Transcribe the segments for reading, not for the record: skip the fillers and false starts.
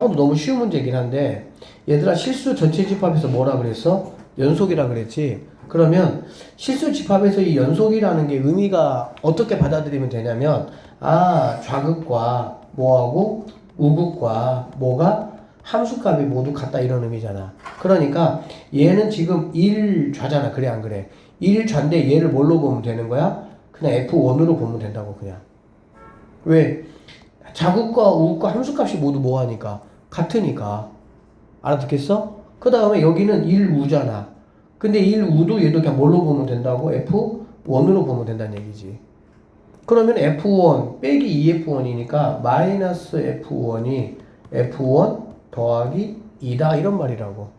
너무 쉬운 문제이긴 한데 얘들아 실수 전체 집합에서 뭐라 그랬어? 연속이라 그랬지. 그러면 실수 집합에서 이 연속이라는 게 의미가 어떻게 받아들이면 되냐면 좌극과 뭐하고 우극과 뭐가 함수값이 모두 같다 이런 의미잖아. 그러니까 얘는 지금 1좌잖아. 그래 안 그래? 1좌인데 얘를 뭘로 보면 되는 거야? 그냥 F1으로 보면 된다고 그냥. 왜? 자극과 우극과 함수값이 모두 뭐하니까? 같으니까. 알아듣겠어? 그 다음에 여기는 1우잖아. 근데 1우도 얘도 그냥 뭘로 보면 된다고? F1으로 보면 된다는 얘기지. 그러면 F1 빼기 2F1이니까 마이너스 F1이 F1 더하기 2다 이런 말이라고.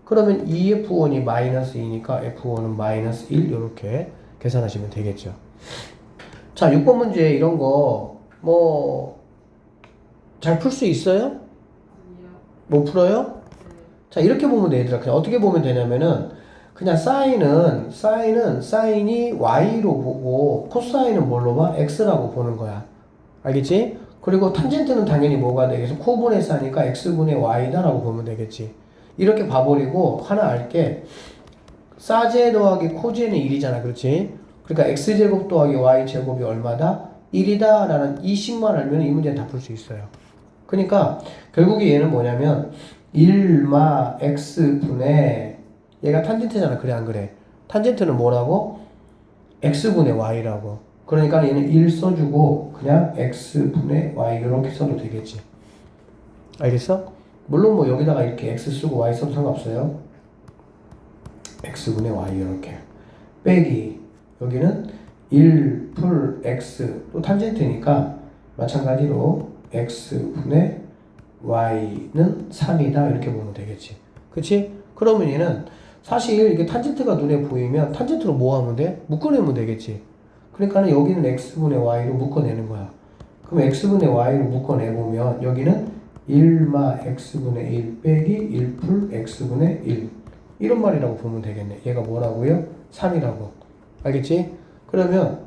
그러면 2F1이 마이너스 2니까 F1은 마이너스 1 이렇게 계산하시면 되겠죠. 자, 6번 문제 이런 거 잘 풀 수 있어요? 못 풀어요? 자, 이렇게 보면 돼, 얘들아. 그냥 어떻게 보면 되냐면은, 그냥 사인이 y로 보고, 코사인은 뭘로 봐? x라고 보는 거야. 알겠지? 그리고 탄젠트는 당연히 뭐가 되겠어? 코분해서 하니까 x분의 y다라고 보면 되겠지. 이렇게 봐버리고, 하나 알게, 사제 더하기 코제는 1이잖아. 그렇지? 그러니까 x제곱 더하기 y제곱이 얼마다? 1이다 라는 이 식만 알면 이 문제는 다 풀 수 있어요. 그러니까 결국에 얘는 뭐냐면 1마 x분의 얘가 탄젠트잖아. 그래 안 그래? 탄젠트는 뭐라고? x분의 y라고. 그러니까 얘는 1 써주고 그냥 x분의 y 이렇게 써도 되겠지. 알겠어? 물론 뭐 여기다가 이렇게 x 쓰고 y 써도 상관없어요. x분의 y 이렇게 빼기 여기는 1 풀 x 또 탄젠트니까 마찬가지로 x분의 y는 3이다 이렇게 보면 되겠지. 그치? 그러면 얘는 사실 이게 탄젠트가 눈에 보이면 탄젠트로 뭐 하면 돼? 묶어내면 되겠지. 그러니까 여기는 x분의 y로 묶어내는 거야. 그럼 x분의 y로 묶어내보면 여기는 1마 x분의 1 빼기 1 풀 x분의 1 이런 말이라고 보면 되겠네. 얘가 뭐라고요? 3이라고. 알겠지? 그러면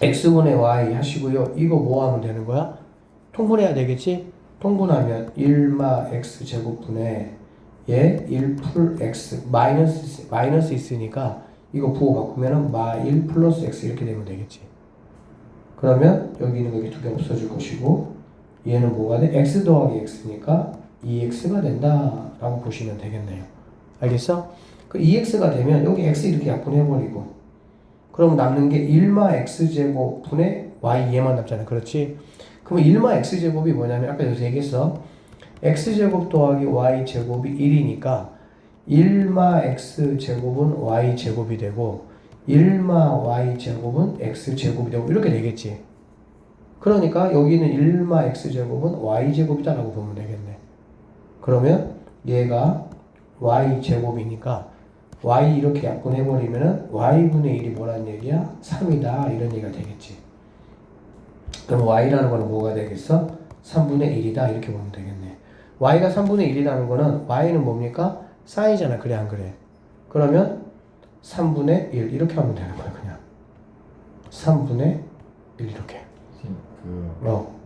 x분의 y 하시고요. 이거 뭐 하면 되는 거야? 통분해야 되겠지? 통분하면 1마 x제곱분의 얘 1 풀 x 마이너스 있으니까 이거 부호 바꾸면은 마 1 플러스 x 이렇게 되면 되겠지. 그러면 여기 있는 여기 두 개 없어질 것이고 얘는 뭐가 돼? x 더하기 x니까 2x가 된다 라고 보시면 되겠네요. 알겠어? 그 2x가 되면 여기 x 이렇게 약분해버리고 그럼 남는 게 1마 x제곱 분의 y 얘만 남잖아. 그렇지? 그러면 1마 x제곱이 뭐냐면 아까 여기서 얘기했어. x제곱 더하기 y제곱이 1이니까 1마 x제곱은 y제곱이 되고 1마 y제곱은 x제곱이 되고 이렇게 되겠지. 그러니까 여기는 1마 x제곱은 y제곱이다 라고 보면 되겠네. 그러면 얘가 y제곱이니까 y 이렇게 약분해버리면은 y분의 1이 뭐란 얘기야? 3이다 이런 얘기가 되겠지. 그럼 y라는 거는 뭐가 되겠어? 3분의 1이다 이렇게 보면 되겠네. y가 3분의 1이라는 거는 y는 뭡니까? 사이잖아. 그래 안 그래? 그러면 3분의 1 이렇게 하면 되는 거야 그냥. 3분의 1 이렇게.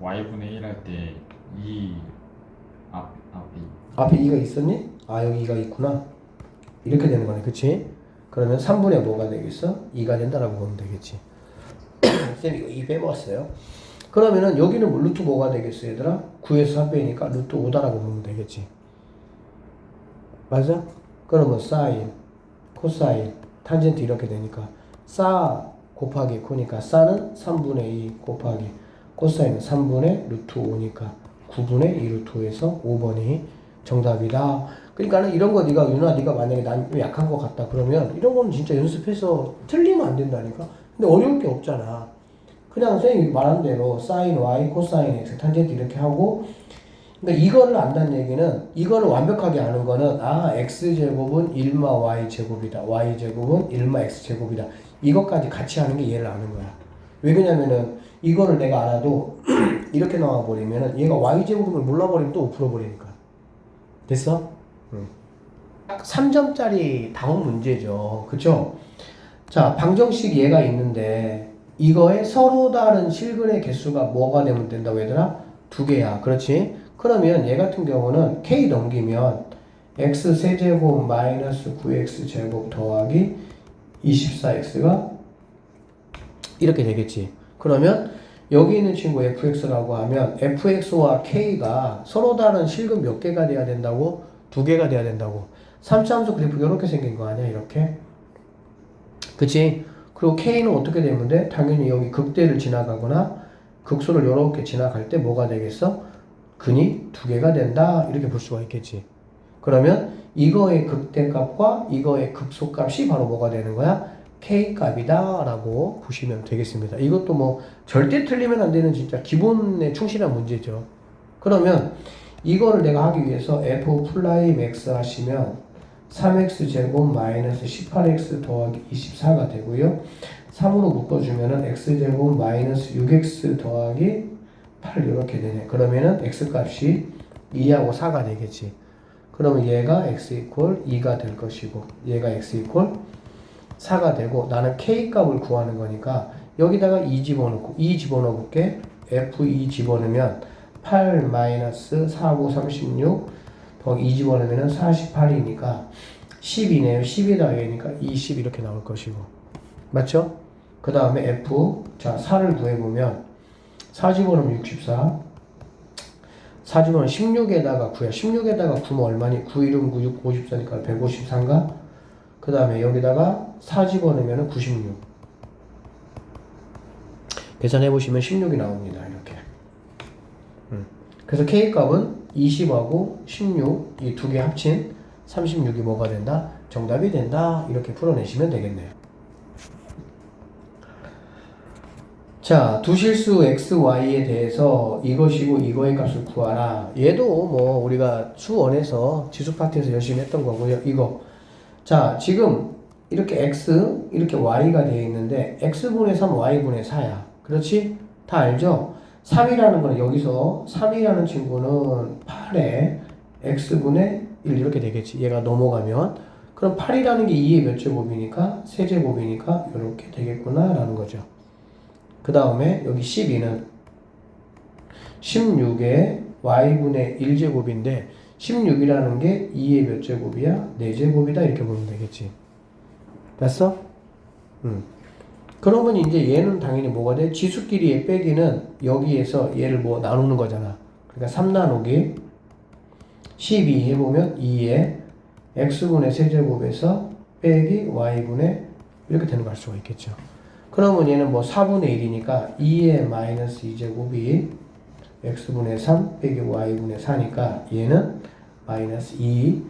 y분의 1 할 때 2 앞에 2가 있었니? 여기 2가 있구나. 이렇게 되는 거네. 그치? 그러면 3분의 뭐가 되겠어? 2가 된다라고 보면 되겠지. 쌤 이거 2 빼먹었어요. 그러면은 여기는 뭐 루트 뭐가 되겠어 얘들아? 9에서 3 빼니까 루트 5다라고 보면 되겠지. 맞아? 그러면 사인, 코사인, 탄젠트 이렇게 되니까 사 곱하기 코니까 사는 3분의 2 곱하기 코사인은 3분의 루트 5니까 9분의 2 루트 5에서 5번이 정답이다. 그러니까는 이런 거 네가 만약에 난 약한 거 같다 그러면 이런 거는 진짜 연습해서 틀리면 안 된다니까. 근데 어려울 게 없잖아. 그냥 선생님이 말한 대로 사인 y, 코사인 x, 탄젠트 이렇게 하고 그러니까 이거를 안다는 얘기는 이거를 완벽하게 아는 거는 x제곱은 1마 y제곱이다. y제곱은 1마 x제곱이다. 이것까지 같이 하는 게 얘를 아는 거야. 왜 그러냐면은 이거를 내가 알아도 이렇게 나와버리면은 얘가 y제곱을 몰라버리면 또 5 풀어버리니까. 됐어? 딱 3점짜리 다운 문제죠. 그쵸? 자, 방정식 얘가 있는데 이거에 서로 다른 실근의 개수가 뭐가 되면 된다고 얘들아? 2개야. 그렇지? 그러면 얘 같은 경우는 k 넘기면 x 세제곱 마이너스 9x 제곱 더하기 24x가 이렇게 되겠지. 그러면 여기 있는 친구 fx라고 하면 fx와 k가 서로 다른 실근 몇 개가 돼야 된다고? 2개가 돼야 된다고. 3차함수 그래프 이렇게 생긴 거 아니야? 이렇게. 그치? 그리고 k는 어떻게 되면 돼? 당연히 여기 극대를 지나가거나 극소를 이렇게 지나갈 때 뭐가 되겠어? 근이 2개가 된다. 이렇게 볼 수가 있겠지. 그러면 이거의 극대값과 이거의 극소값이 바로 뭐가 되는 거야? K값이다 라고 보시면 되겠습니다. 이것도 뭐 절대 틀리면 안 되는 진짜 기본에 충실한 문제죠. 그러면 이거를 내가 하기 위해서 f 플라임 x 하시면 3x 제곱 마이너스 18x 더하기 24가 되고요. 3으로 묶어주면은 x 제곱 마이너스 6x 더하기 8 이렇게 되네. 그러면은 x 값이 2하고 4가 되겠지. 그러면 얘가 x 이퀄 2가 될 것이고 얘가 x 이퀄 4가 되고 나는 k 값을 구하는 거니까 여기다가 2 집어넣고 2 집어넣어 볼게. f2 집어넣으면 8 마이너스 4, 9, 36 더하기 2 집어넣으면 48이니까 10이네요. 10에다 얘니까 20 이렇게 나올 것이고 맞죠? 그 다음에 f 자 4를 구해보면 4 집어넣으면 64 4 집어넣으면 16에다가 9야. 16에다가 9면 얼마니? 9, 1은 9, 6, 54니까 153가? 그 다음에 여기다가 4 집어넣으면 96. 계산해보시면 16이 나옵니다. 이렇게. 그래서 K값은 20하고 16, 이 두 개 합친 36이 뭐가 된다? 정답이 된다. 이렇게 풀어내시면 되겠네요. 자, 두 실수 x, y에 대해서 이것이고 이거의 값을 구하라. 얘도 뭐 우리가 수원에서 지수 파트에서 열심히 했던 거고요. 이거. 자, 지금 이렇게 x, 이렇게 y가 되어 있는데 x분의 3, y분의 4야. 그렇지? 다 알죠? 3이라는 거는 여기서 3이라는 친구는 8에 x분의 1 이렇게 되겠지. 얘가 넘어가면. 그럼 8이라는 게 2의 몇 제곱이니까? 세제곱이니까 이렇게 되겠구나 라는 거죠. 그 다음에 여기 12는 16의 y분의 1제곱인데 16이라는 게 2의 몇 제곱이야? 4제곱이다 이렇게 보면 되겠지. 됐어? 그러면 이제 얘는 당연히 뭐가 돼? 지수끼리의 빼기는 여기에서 얘를 뭐 나누는 거잖아. 그러니까 3 나누기 12 해보면 2의 x분의 세제곱에서 빼기 y분의 이렇게 되는 거 알 수가 있겠죠. 그러면 얘는 뭐 4분의 1이니까 2의 마이너스 2제곱이 x분의 3 빼기 y분의 4니까 얘는 마이너스 2,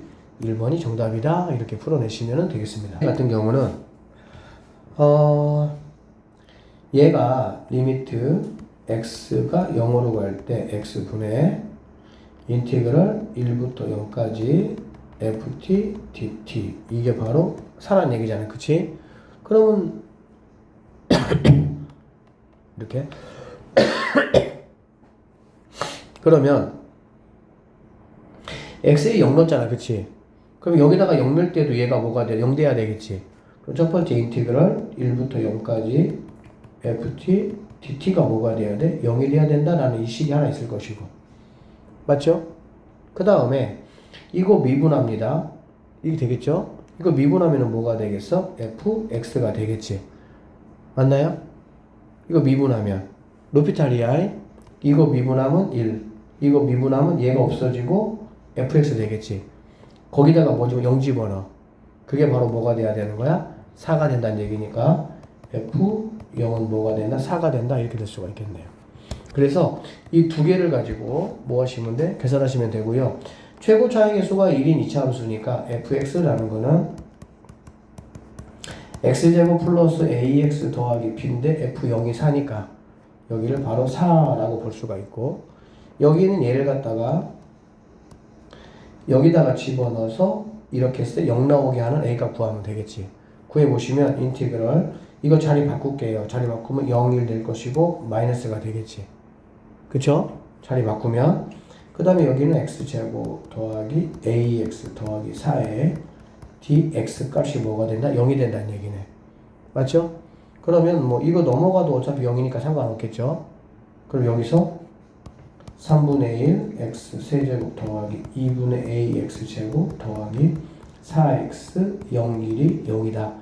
1번이 정답이다. 이렇게 풀어내시면 되겠습니다. 같은 경우는 얘가 리미트 x가 0으로 갈 때 x분의 인티그럴 1부터 0까지 ft dt 이게 바로 사라는 얘기잖아요. 그치? 그러면 이렇게 그러면 x에 0 넣었잖아. 그치? 그럼 여기다가 0 넣을 때도 얘가 뭐가 돼? 0 돼야 되겠지. 그럼 첫 번째 인티그럴 1부터 0까지 ft dt가 뭐가 돼야 돼? 0이 돼야 된다라는 이 식이 하나 있을 것이고 맞죠? 그 다음에 이거 미분합니다. 이게 되겠죠? 이거 미분하면 뭐가 되겠어? fx가 되겠지. 맞나요? 이거 미분하면 로피탈리아이 이거 미분하면 1 이거 미분하면 얘가 없어지고 fx 되겠지. 거기다가 뭐 0 집어넣어. 그게 바로 뭐가 돼야 되는 거야? 4가 된다는 얘기니까 f0은 뭐가 된다? 4가 된다. 이렇게 될 수가 있겠네요. 그래서 이 두 개를 가지고 뭐 하시면 돼? 계산하시면 되고요. 최고 차익의 수가 1인 2차 함수니까 fx라는 거는 x제곱 플러스 ax 더하기 b인데 f0이 4니까 여기를 바로 4라고 볼 수가 있고 여기는 얘를 갖다가 여기다가 집어넣어서 이렇게 했을 때 0 나오게 하는 a값 구하면 되겠지. 구해보시면 인티그럴 이거 자리 바꿀게요. 자리 바꾸면 0, 1 될 것이고 마이너스가 되겠지. 그쵸? 자리 바꾸면 그 다음에 여기는 x제곱 더하기 ax 더하기 4에 dx 값이 뭐가 된다? 0이 된다는 얘기네. 맞죠? 그러면 뭐 이거 넘어가도 어차피 0이니까 상관없겠죠? 그럼 여기서 3분의 1 x 세제곱 더하기 2분의 a x 제곱 더하기 4x 0, 1이 0이다.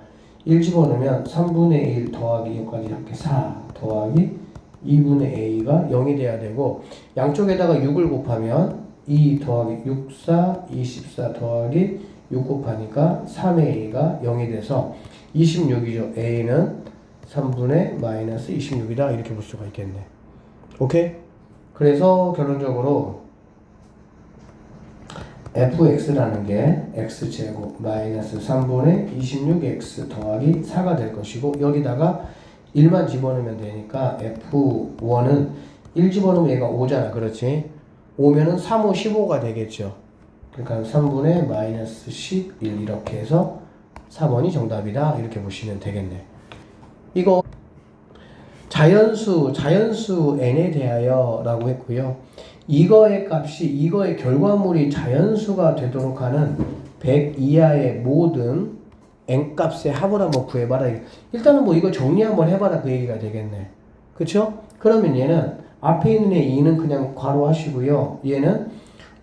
1 집어넣으면 3분의 1 더하기 여기까지 이렇게 4 더하기 2분의 a가 0이 돼야 되고 양쪽에다가 6을 곱하면 2 더하기 6, 4, 24 더하기 6 곱하니까 3a가 0이 돼서 26이죠. a는 3분의 마이너스 26이다. 이렇게 볼 수가 있겠네. 오케이? 그래서 결론적으로 fx라는 게 x제곱 마이너스 3분의 26x 더하기 4가 될 것이고 여기다가 1만 집어넣으면 되니까 f1은 1 집어넣으면 얘가 5잖아. 그렇지? 5면은 3, 5, 15가 되겠죠. 그러니까 3분의 마이너스 11 이렇게 해서 4번이 정답이다. 이렇게 보시면 되겠네. 이거 자연수 n에 대하여 라고 했고요. 이거의 값이 이거의 결과물이 자연수가 되도록 하는 100 이하의 모든 n값의 합을 한번 구해봐라. 일단은 뭐 이거 정리 한번 해봐라 그 얘기가 되겠네. 그쵸? 그러면 얘는 앞에 있는 애 2는 그냥 괄호 하시고요. 얘는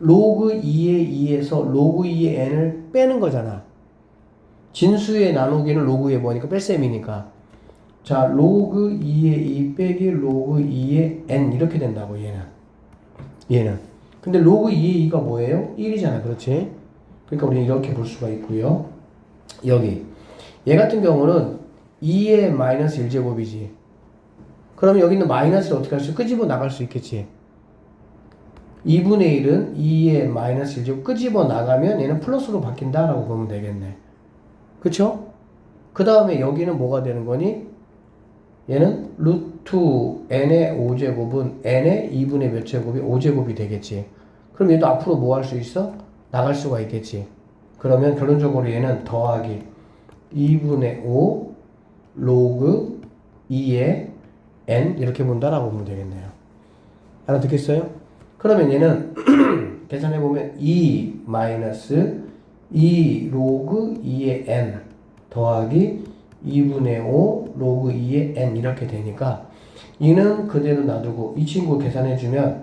로그 2의 2에서 로그 2의 n을 빼는 거잖아. 진수의 나누기는 로그 2의 뭐니까 뺄셈이니까. 자, 로그 2의 2 빼기 로그 2의 n 이렇게 된다고 얘는. 근데 로그 2의 2가 뭐예요? 1이잖아. 그렇지? 그러니까 우리는 이렇게 볼 수가 있고요. 여기 얘 같은 경우는 2의 마이너스 1제곱이지. 그러면 여기 있는 마이너스를 어떻게 할 수? 끄집어 나갈 수 있겠지. 2분의 1은 2의 마이너스 1제곱 끄집어 나가면 얘는 플러스로 바뀐다라고 보면 되겠네. 그쵸? 그 다음에 여기는 뭐가 되는 거니? 얘는 루트 n의 5제곱은 n의 2분의 몇 제곱이 5제곱이 되겠지. 그럼 얘도 앞으로 뭐 할 수 있어? 나갈 수가 있겠지. 그러면 결론적으로 얘는 더하기 2분의 5 로그 2의 n 이렇게 본다라고 보면 되겠네요. 알아듣겠어요? 그러면 얘는 계산해보면 2 마이너스 2 로그 2의 n 더하기 2분의 5 로그 2의 n 이렇게 되니까 이는 그대로 놔두고 이 친구 계산해주면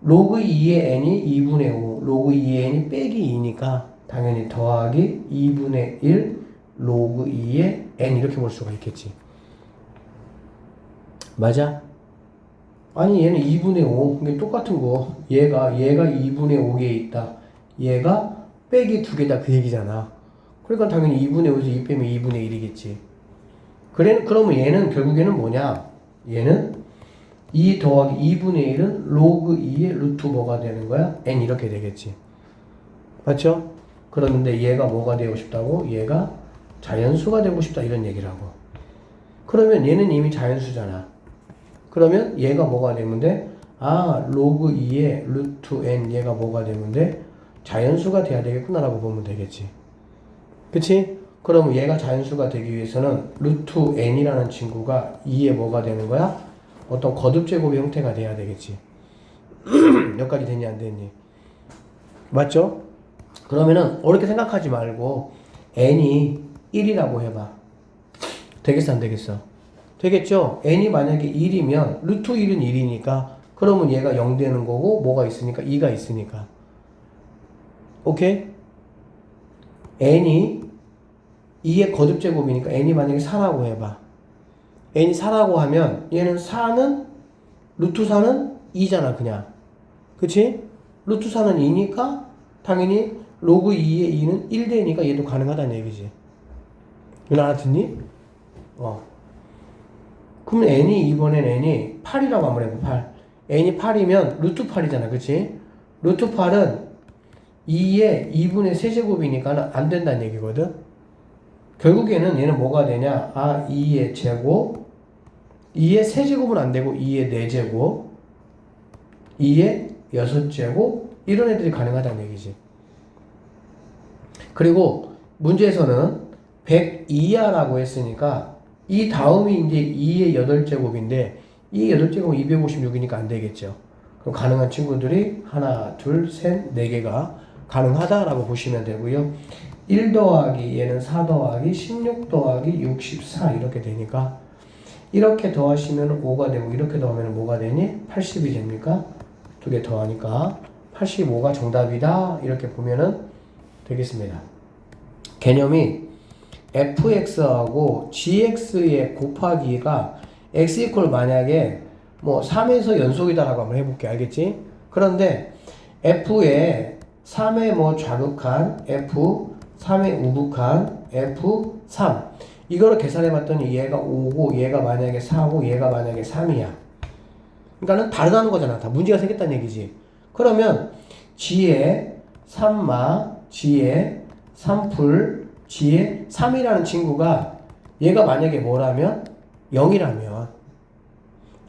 로그 2의 n이 2분의 5 로그 2의 n이 빼기 2니까 당연히 더하기 2분의 1 로그 2의 n 이렇게 볼 수가 있겠지. 맞아? 아니 얘는 2분의 5 이게 똑같은 거 얘가 2분의 5개에 있다. 얘가 빼기 2개다 그 얘기잖아. 그러니까 당연히 2분의 5에서 2 빼면 2분의 1이겠지. 그러면 얘는 결국에는 뭐냐? 얘는 2 더하기 2분의 1은 로그 2의 루트 뭐가 되는 거야? n 이렇게 되겠지. 맞죠? 그러는데 얘가 뭐가 되고 싶다고? 얘가 자연수가 되고 싶다 이런 얘기라고. 그러면 얘는 이미 자연수잖아. 그러면 얘가 뭐가 되면 돼? 아, 로그 2의 루트 n 얘가 뭐가 되면 돼? 자연수가 돼야 되겠구나 라고 보면 되겠지. 그치? 그러면 얘가 자연수가 되기 위해서는 루트 n이라는 친구가 2의 뭐가 되는 거야? 어떤 거듭제곱의 형태가 돼야 되겠지. 여기까지 됐니 안 됐니? 맞죠? 그러면은 어렵게 생각하지 말고 n이 1이라고 해봐. 되겠어 안 되겠어? 되겠죠? n이 만약에 1이면 루트 1은 1이니까 그러면 얘가 0 되는 거고 뭐가 있으니까 2가 있으니까. 오케이? n이 2의 거듭제곱이니까 n이 만약에 4라고 해봐. n이 4라고 하면 얘는 4는 루트 4는 2잖아 그냥. 그치? 루트 4는 2니까 당연히 로그 2의 2는 1 되니까 얘도 가능하다는 얘기지. 이거 알아듣니? 그러면 n이 이번엔 n이 8이라고 한번 해봐. 8. n이 8이면 루트 8이잖아. 그치? 루트 8은 2의 2분의 세제곱이니까 안 된다는 얘기거든. 결국에는 얘는 뭐가 되냐? 2의 제곱 2의 세제곱은 안 되고 2의 4제곱 2의 6제곱 이런 애들이 가능하다는 얘기지. 그리고 문제에서는 100 이하라고 했으니까 이 다음이 이제 2의 8제곱인데 2의 8제곱은 256이니까 안 되겠죠. 그럼 가능한 친구들이 하나, 둘, 셋, 4개가 가능하다라고 보시면 되고요. 1 더하기 얘는 4 더하기 16 더하기 64 이렇게 되니까 이렇게 더하시면 5가 되고 이렇게 더하면 뭐가 되니? 80이 됩니까? 두 개 더하니까 85가 정답이다. 이렇게 보면은 되겠습니다. 개념이 fx하고 gx의 곱하기가 x 이퀄 만약에 뭐 3에서 연속이다라고 한번 해볼게. 알겠지? 그런데 f에 3의 뭐 좌극한 f, 3의 우극한 f3 이거를 계산해 봤더니 얘가 5고 얘가 만약에 4고 얘가 만약에 3이야. 그러니까는 다르다는 거잖아. 다 문제가 생겼다는 얘기지. 그러면 g의 3마, g의 3풀, g의 3이라는 친구가 얘가 만약에 뭐라면 0이라면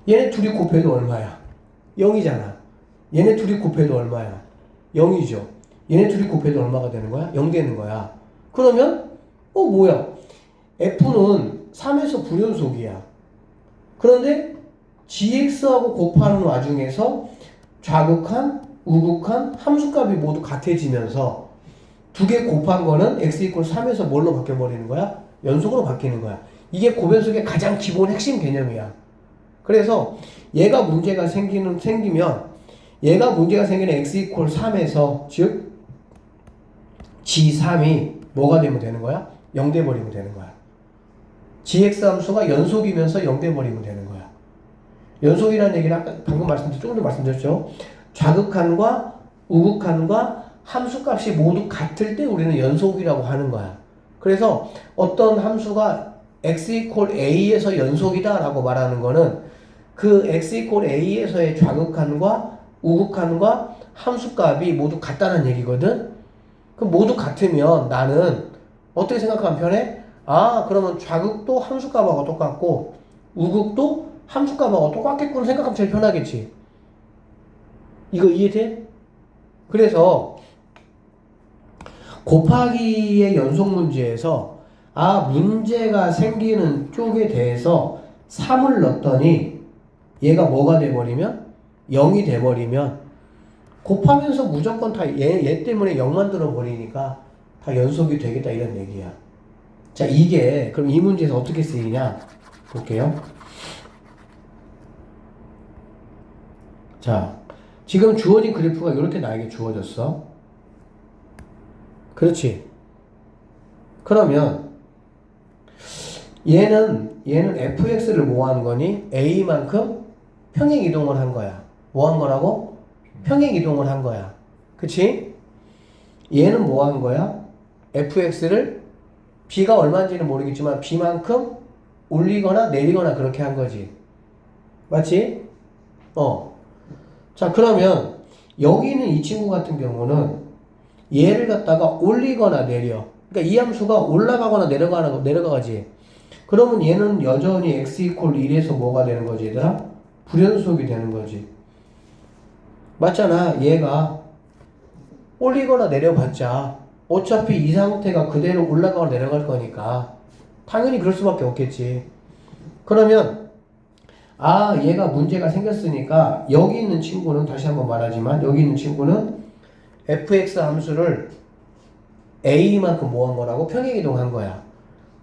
얘네 둘이 곱해도 얼마야? 0이잖아. 얘네 둘이 곱해도 얼마야? 0이죠. 얘네 둘이 곱해도 얼마가 되는 거야? 0 되는 거야. 그러면 뭐야? F는 3에서 불연속이야. 그런데 GX하고 곱하는 와중에서 좌극한, 우극한 함수값이 모두 같아지면서 두 개 곱한 거는 x 이퀄 3에서 뭘로 바뀌어버리는 거야? 연속으로 바뀌는 거야. 이게 고변속의 가장 기본 핵심 개념이야. 그래서 얘가 문제가 생기면 얘가 문제가 생기는 x 이퀄 3에서 즉 g3이 뭐가 되면 되는 거야? 0 돼버리면 되는 거야. gx 함수가 연속이면서 0 돼버리면 되는 거야. 연속이라는 얘기는 아까 방금 조금 더 말씀드렸죠. 좌극한과 우극한과 함수값이 모두 같을 때 우리는 연속이라고 하는 거야. 그래서 어떤 함수가 x 이퀄 a에서 연속이다 라고 말하는 거는 그 x 이퀄 a에서의 좌극한과 우극한과 함수값이 모두 같다는 얘기거든. 그럼 모두 같으면 나는 어떻게 생각하면 편해? 그러면 좌극도 함수값하고 똑같고 우극도 함수값하고 똑같겠구나 생각하면 제일 편하겠지. 이거 이해돼? 그래서 곱하기의 연속 문제에서 문제가 생기는 쪽에 대해서 3을 넣었더니 얘가 뭐가 돼버리면 0이 돼버리면 곱하면서 무조건 다 얘 때문에 0 만들어 버리니까 다 연속이 되겠다 이런 얘기야. 자, 이게 그럼 이 문제에서 어떻게 쓰이냐 볼게요. 자, 지금 주어진 그래프가 이렇게 나에게 주어졌어. 그렇지. 그러면 얘는 fx를 뭐 하는 거니? a만큼 평행 이동을 한 거야. 뭐 한 거라고? 평행 이동을 한 거야. 그치? 얘는 뭐 한 거야? fx를 b가 얼마인지는 모르겠지만 b만큼 올리거나 내리거나 그렇게 한 거지. 맞지? 자, 그러면 여기 있는 이 친구 같은 경우는 얘를 갖다가 올리거나 내려. 그러니까 이 함수가 올라가거나 내려가지. 그러면 얘는 여전히 x 이퀄 1에서 뭐가 되는 거지, 얘들아? 불연속이 되는 거지. 맞잖아. 얘가 올리거나 내려봤자 어차피 이 상태가 그대로 올라가거나 내려갈 거니까 당연히 그럴 수밖에 없겠지. 그러면 얘가 문제가 생겼으니까 여기 있는 친구는 다시 한번 말하지만 여기 있는 친구는 fx 함수를 a만큼 뭐 한 거라고? 평행 이동한 거야.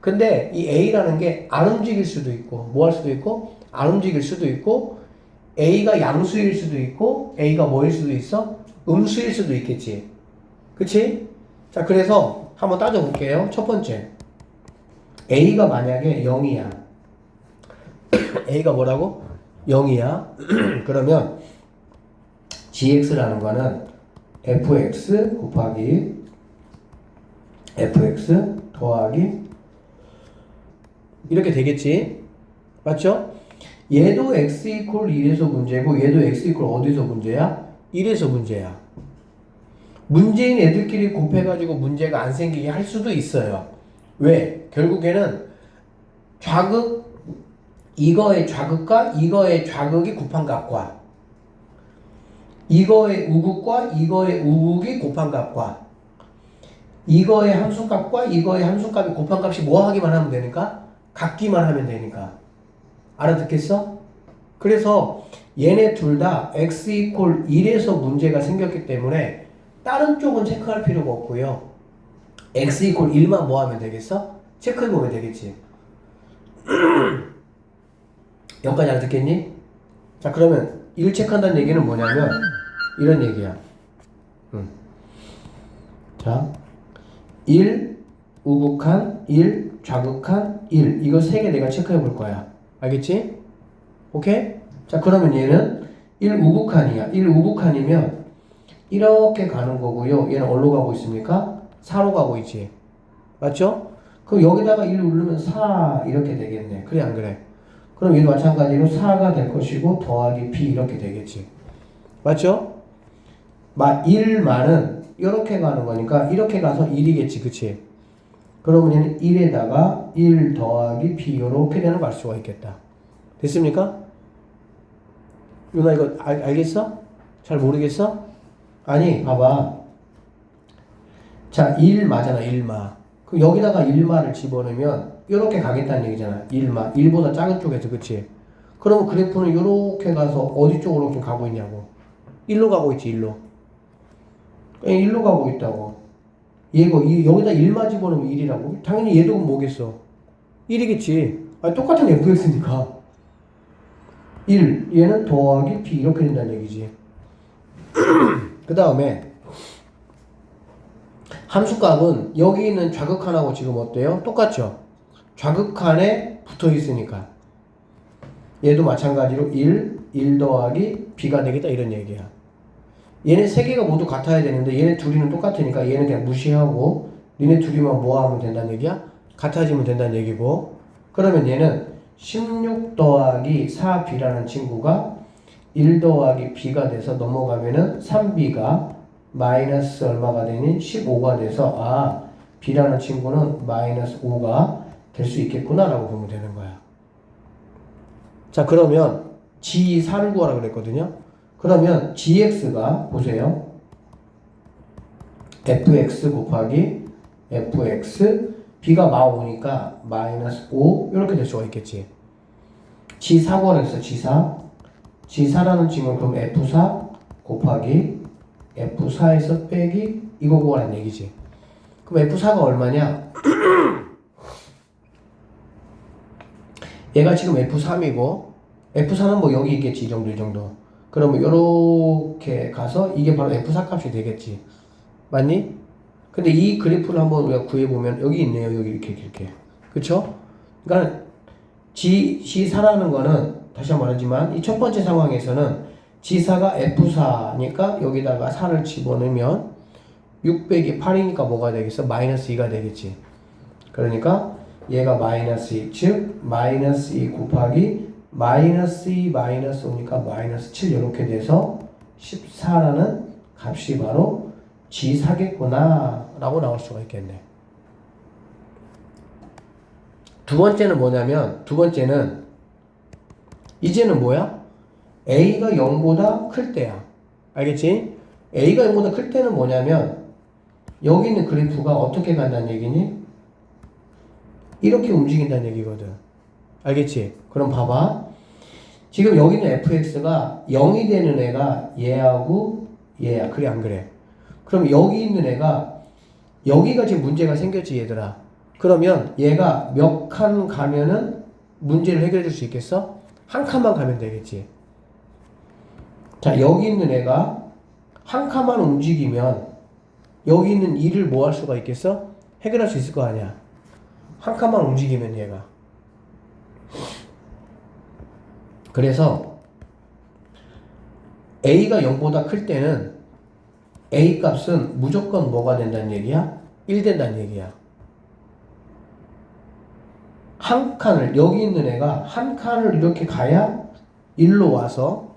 근데 이 a라는 게 안 움직일 수도 있고 뭐 할 수도 있고 안 움직일 수도 있고 a가 양수일 수도 있고 a가 뭐일 수도 있어? 음수일 수도 있겠지. 그치? 자, 그래서 한번 따져볼게요. 첫 번째 a가 만약에 0이야. a가 뭐라고? 0이야. 그러면 gx라는 거는 fx 곱하기 fx 더하기 이렇게 되겠지. 맞죠? 얘도 x 이퀄 1에서 문제고 얘도 x 이퀄 어디서 문제야? 1에서 문제야. 문제인 애들끼리 곱해가지고 문제가 안 생기게 할 수도 있어요. 왜? 결국에는 이거의 좌극과 이거의 좌극이 곱한 값과 이거의 우극과 이거의 우극이 곱한 값과 이거의 함수값과 이거의 함수값이 곱한 값이 뭐 하기만 하면 되니까? 같기만 하면 되니까. 알아듣겠어? 그래서 얘네 둘 다 x 이퀄 1에서 문제가 생겼기 때문에 다른 쪽은 체크할 필요가 없고요. x 이퀄 1만 뭐 하면 되겠어? 체크해보면 되겠지. 여기까지 알아듣겠니? 자, 그러면 1 체크한다는 얘기는 뭐냐면 이런 얘기야. 자, 1 우극한, 1 좌극한, 1 이거 세 개 내가 체크해 볼 거야. 알겠지? 오케이? 자, 그러면 얘는 1 우극한이야. 1 우극한이면 이렇게 가는 거고요. 얘는 어디로 가고 있습니까? 4로 가고 있지. 맞죠? 그럼 여기다가 1 누르면 4 이렇게 되겠네. 그래 안 그래? 그럼 얘도 마찬가지로 4가 될 것이고 더하기 b 이렇게 되겠지. 맞죠? 1만은 이렇게 가는 거니까 이렇게 가서 1이겠지. 그치? 그러면 얘는 1에다가 1 더하기 b 이렇게 되는 걸 알 수가 있겠다. 됐습니까? 유나 이거 알겠어? 잘 모르겠어? 아니 봐봐. 자 1마잖아 1마. 그럼 여기다가 1마를 집어넣으면 이렇게 가겠다는 얘기잖아. 1마 1보다 작은 쪽에서. 그치? 그러면 그래프는 이렇게 가서 어디 쪽으로 좀 가고 있냐고. 1로 가고 있지 1로. 1로 가고 있다고. 얘가 여기다 1마 집어넣으면 1이라고? 당연히 얘도 뭐겠어? 1이겠지. 아니 똑같은 fx니까 1 얘는 더하기 b 이렇게 된다는 얘기지. 그 다음에 함수값은 여기 있는 좌극한하고 지금 어때요? 똑같죠? 좌극한에 붙어 있으니까 얘도 마찬가지로 1 더하기 b가 되겠다 이런 얘기야. 얘네 세 개가 모두 같아야 되는데 얘네 둘이는 똑같으니까 얘는 그냥 무시하고 니네 둘이만 모아하면 된다는 얘기야? 같아지면 된다는 얘기고. 그러면 얘는 16 더하기 4b라는 친구가 1 더하기 b가 돼서 넘어가면은 3b가 마이너스 얼마가 되니? 15가 돼서 아 b라는 친구는 마이너스 5가 될 수 있겠구나 라고 보면 되는 거야. 자 그러면 G4를 구하라고 그랬거든요. 그러면 gx가 보세요. fx 곱하기 fx b가 마5니까 마이너스 5 이렇게 될 수가 있겠지. g4 구하라 했어. g4라는 친구는 그럼 f4 곱하기 f4에서 빼기 이거 구하라는 얘기지. 그럼 f4가 얼마냐? 얘가 지금 f3이고 f4는 뭐 여기 있겠지. 이 정도. 그러면 요렇게 가서 이게 바로 f4 값이 되겠지. 맞니? 근데 이 그래프를 한번 우리가 구해보면 여기 있네요. 여기 이렇게. 그쵸? 그러니까 G4라는 거는 다시 한번 말하지만 이 첫 번째 상황에서는 G4가 F4니까 여기다가 4를 집어넣으면 6 빼기 8이니까 뭐가 되겠어? 마이너스 2가 되겠지. 그러니까 얘가 마이너스 2, 즉 마이너스 2 곱하기 마이너스 2 마이너스 5니까 마이너스 7 이렇게 돼서 14라는 값이 바로 G4겠구나 라고 나올 수가 있겠네. 두 번째는 뭐냐면 이제는 뭐야? A가 0보다 클 때야. 알겠지? A가 0보다 클 때는 뭐냐면 여기 있는 그래프가 어떻게 간다는 얘기니? 이렇게 움직인다는 얘기거든. 알겠지? 그럼 봐봐. 지금 여기 있는 fx가 0이 되는 애가 얘하고 얘야. 그래 안 그래? 그럼 여기 있는 애가 여기가 지금 문제가 생겼지 얘들아. 그러면 얘가 몇 칸 가면은 문제를 해결해 줄 수 있겠어? 한 칸만 가면 되겠지. 자 여기 있는 애가 한 칸만 움직이면 여기 있는 2를 뭐 할 수가 있겠어? 해결할 수 있을 거 아니야. 한 칸만 움직이면 얘가. 그래서 A가 0보다 클 때는 A 값은 무조건 뭐가 된다는 얘기야? 1 된다는 얘기야. 한 칸을 여기 있는 애가 한 칸을 이렇게 가야 1로 와서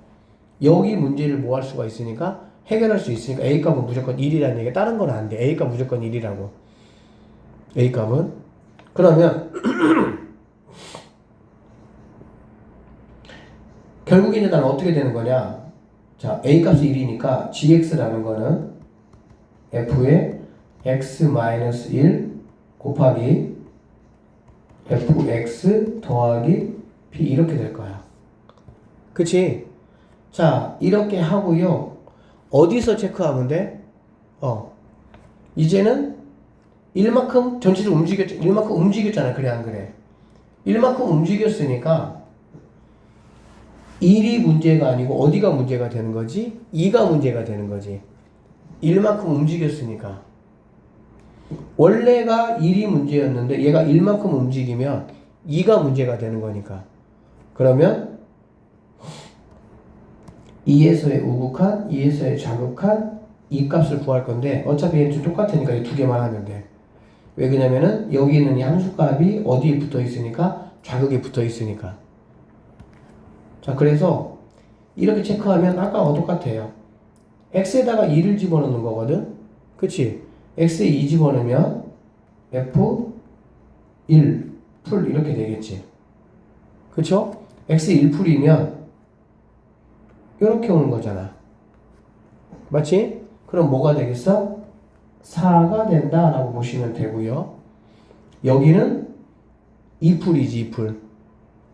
여기 문제를 뭐 할 수가 있으니까 해결할 수 있으니까 A 값은 무조건 1이라는 얘기야. 다른 건 안 돼. A 값 무조건 1이라고. A 값은 그러면 결국에 이제 나는 어떻게 되는 거냐? 자, A 값이 1이니까 gx라는 거는 f의 x-1 곱하기 fx 더하기 b 이렇게 될 거야. 그치? 자, 이렇게 하고요. 어디서 체크하면 돼? 이제는 1만큼 전체적으로 움직였잖아. 1만큼 움직였잖아. 그래 안 그래? 1만큼 움직였으니까 1이 문제가 아니고 어디가 문제가 되는 거지? 2가 문제가 되는 거지. 1만큼 움직였으니까. 원래가 1이 문제였는데 얘가 1만큼 움직이면 2가 문제가 되는 거니까. 그러면 2에서의 우극한, 2에서의 좌극한 2 값을 구할 건데 어차피 얘는 똑같으니까 이 두 개만 하면 돼. 왜 그러냐면은 여기 있는 이 함수값이 어디에 붙어 있으니까? 좌극에 붙어 있으니까. 자, 그래서 이렇게 체크하면 아까와 똑같아요. x에다가 2를 집어넣는 거거든. 그치? x에 2 집어넣으면 f 1 풀 이렇게 되겠지. 그쵸? x 1풀이면 이렇게 오는 거잖아. 맞지? 그럼 뭐가 되겠어? 4가 된다라고 보시면 되고요. 여기는 2풀이지, 2풀.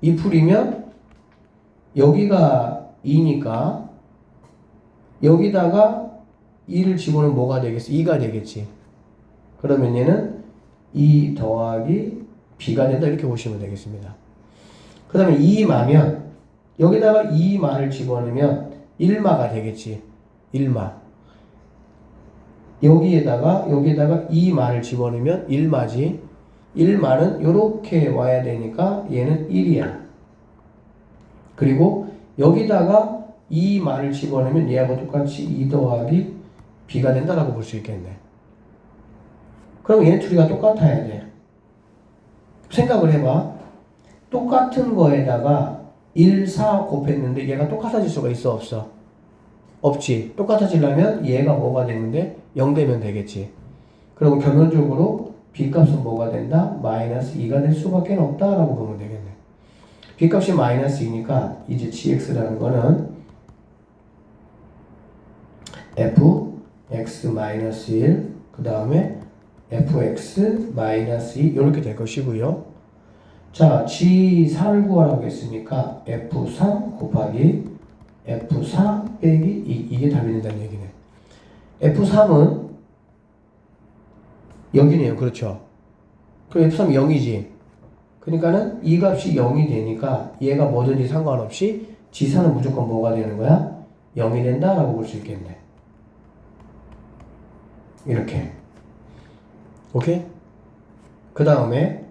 2풀이면 여기가 2니까 여기다가 2를 집어넣으면 뭐가 되겠어? 2가 되겠지. 그러면 얘는 2 더하기 b가 된다 이렇게 보시면 되겠습니다. 그 다음에 2마면 여기다가 2마를 집어넣으면 1마가 되겠지. 1마. 여기에다가 2마를 집어넣으면 1마지. 1마는 이렇게 와야 되니까 얘는 1이야. 그리고 여기다가 2마를 집어넣으면 얘하고 똑같이 2 더하기 b가 된다라고 볼 수 있겠네. 그럼 얘네 둘이가 똑같아야 돼. 생각을 해봐. 똑같은 거에다가 1, 4 곱했는데 얘가 똑같아질 수가 있어 없어? 없지. 똑같아지려면 얘가 뭐가 되는데 0 되면 되겠지. 그리고 결론적으로 b값은 뭐가 된다? 마이너스 2가 될 수밖에 없다라고 보면 되겠네. b값이 마이너스 2니까 이제 gx라는 거는 fx-1 그 다음에 fx-2 이렇게 될 것이고요. 자, g4를 구하라고 했으니까 f3 곱하기 f4 빼기 2 이게 답이 된다는 얘기네. f3은 여기네요. 그렇죠. 그럼 f3이 0이지. 그러니까는 이 값이 0이 되니까 얘가 뭐든지 상관없이 g4는 무조건 뭐가 되는 거야? 0이 된다라고 볼 수 있겠네. 이렇게. 오케이? 그 다음에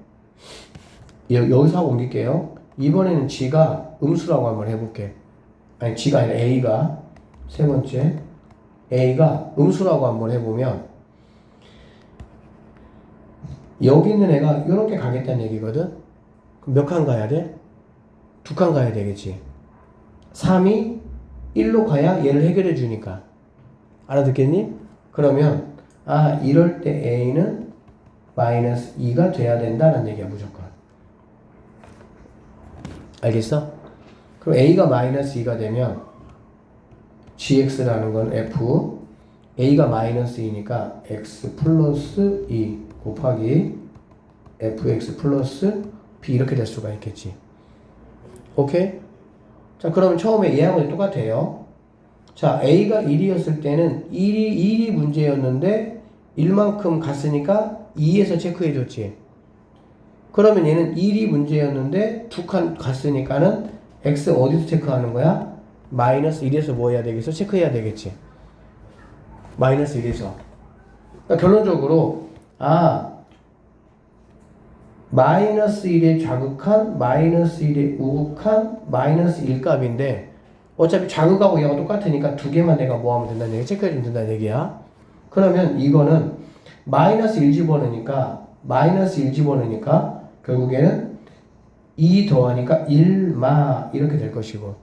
여기서 하고 옮길게요. 이번에는 g가 음수라고 한번 해볼게. 아니 g가 아니라 a가 세 번째 a가 음수라고 한번 해보면 여기 있는 애가 이렇게 가겠다는 얘기거든. 그럼 몇 칸 가야 돼? 2칸 가야 되겠지. 3이 1로 가야 얘를 해결해 주니까. 알아듣겠니? 그러면 이럴 때 a는 마이너스 2가 돼야 된다는 얘기야 무조건. 알겠어? 그럼 a가 마이너스 2가 되면 gx라는 건 f a가 마이너스 2니까 x 플러스 2 곱하기 fx 플러스 b 이렇게 될 수가 있겠지. 오케이? 자, 그러면 처음에 얘하고 똑같아요. 자, a가 1이었을 때는 1이 문제였는데 1만큼 갔으니까 2에서 체크해 줬지. 그러면 얘는 1이 문제였는데 2칸 갔으니까는 x 어디서 체크하는 거야? 마이너스 1에서 뭐 해야 되겠어? 체크해야 되겠지. 마이너스 1에서. 그러니까 결론적으로 마이너스 1의 좌극한, 마이너스 1의 우극한, 마이너스 1 값인데 어차피 좌극하고 얘가 똑같으니까 두 개만 내가 뭐 하면 된다는 얘기, 체크해주면 된다는 얘기야. 그러면 이거는 마이너스 1 집어넣으니까 결국에는 2 더하니까 1마 이렇게 될 것이고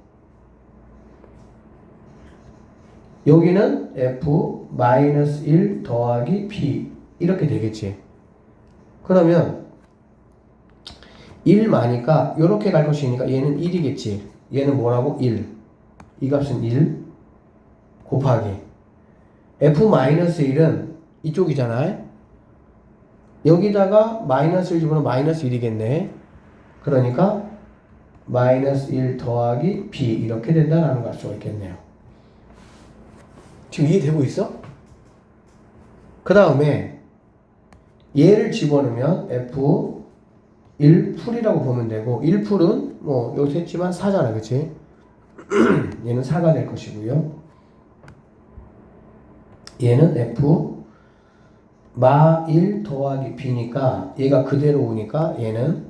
여기는 f-1 더하기 p 이렇게 되겠지. 그러면 1마니까 이렇게 갈 것이니까 얘는 1이겠지. 얘는 뭐라고? 1. 이 값은 1 곱하기 f-1은 이쪽이잖아. 여기다가 마이너스 1 집어넣으면 마이너스 1이겠네. 그러니까 마이너스 1 더하기 b 이렇게 된다라는 걸 알 수가 있겠네요. 지금 이해되고 있어? 그 다음에 얘를 집어넣으면 f 1풀이라고 보면 되고 1풀은 뭐 여기서 했지만 4잖아. 그치? 얘는 4가 될 것이고요. 얘는 F 마 1 더하기 B니까 얘가 그대로 오니까 얘는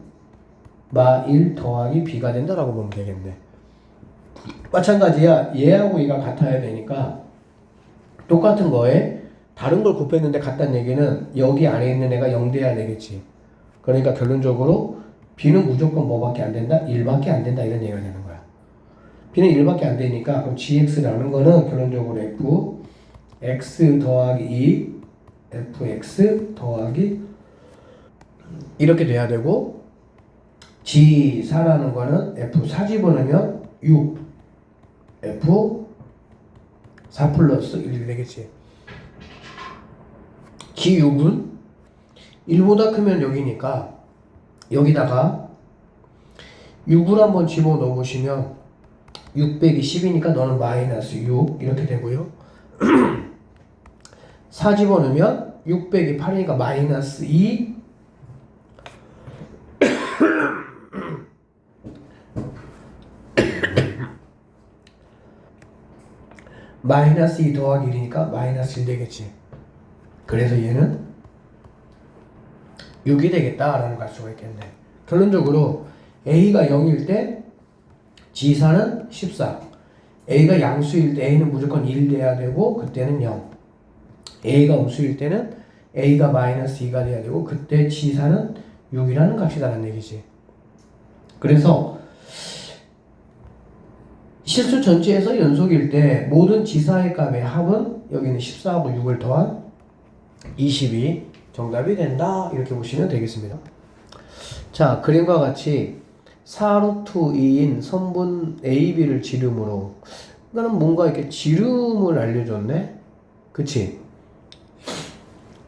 마 1 더하기 B가 된다라고 보면 되겠네. 마찬가지야. 얘하고 얘가 같아야 되니까 똑같은 거에 다른 걸 곱했는데 같다는 얘기는 여기 안에 있는 애가 0 돼야 되겠지. 그러니까 결론적으로 B는 무조건 뭐밖에 안 된다? 1밖에 안 된다 이런 얘기가 되는 거야. B는 1밖에 안 되니까 그럼 GX라는 거는 결론적으로 F X 더하기 2 fx 더하기 이렇게 돼야 되고 G4라는 거는 F4 집어넣으면 6 F4 플러스 1이 되겠지. G6은 1보다 크면 여기니까 여기다가 6을 한번 집어넣어 보시면 6 빼기 10이니까 너는 마이너스 6 이렇게 되고요. 4 집어넣으면 6 빼기 8이니까 마이너스 2 마이너스 2 더하기 1이니까 마이너스 1 되겠지. 그래서 얘는 6이 되겠다라는 걸 알 수가 있겠네. 결론적으로 A가 0일 때 G4는 14 A가 양수일 때 A는 무조건 1 돼야 되고 그때는 0 A가 음수일 때는 A가 마이너스 2가 돼야 되고 그때 G4는 6이라는 값이다라는 얘기지. 그래서 실수 전체에서 연속일 때 모든 G4의 값의 합은 여기는 14하고 6을 더한 22 정답이 된다 이렇게 보시면 되겠습니다. 자, 그림과 같이 4루트 2인 선분 AB를 지름으로 이거는 뭔가 이렇게 지름을 알려줬네. 그치?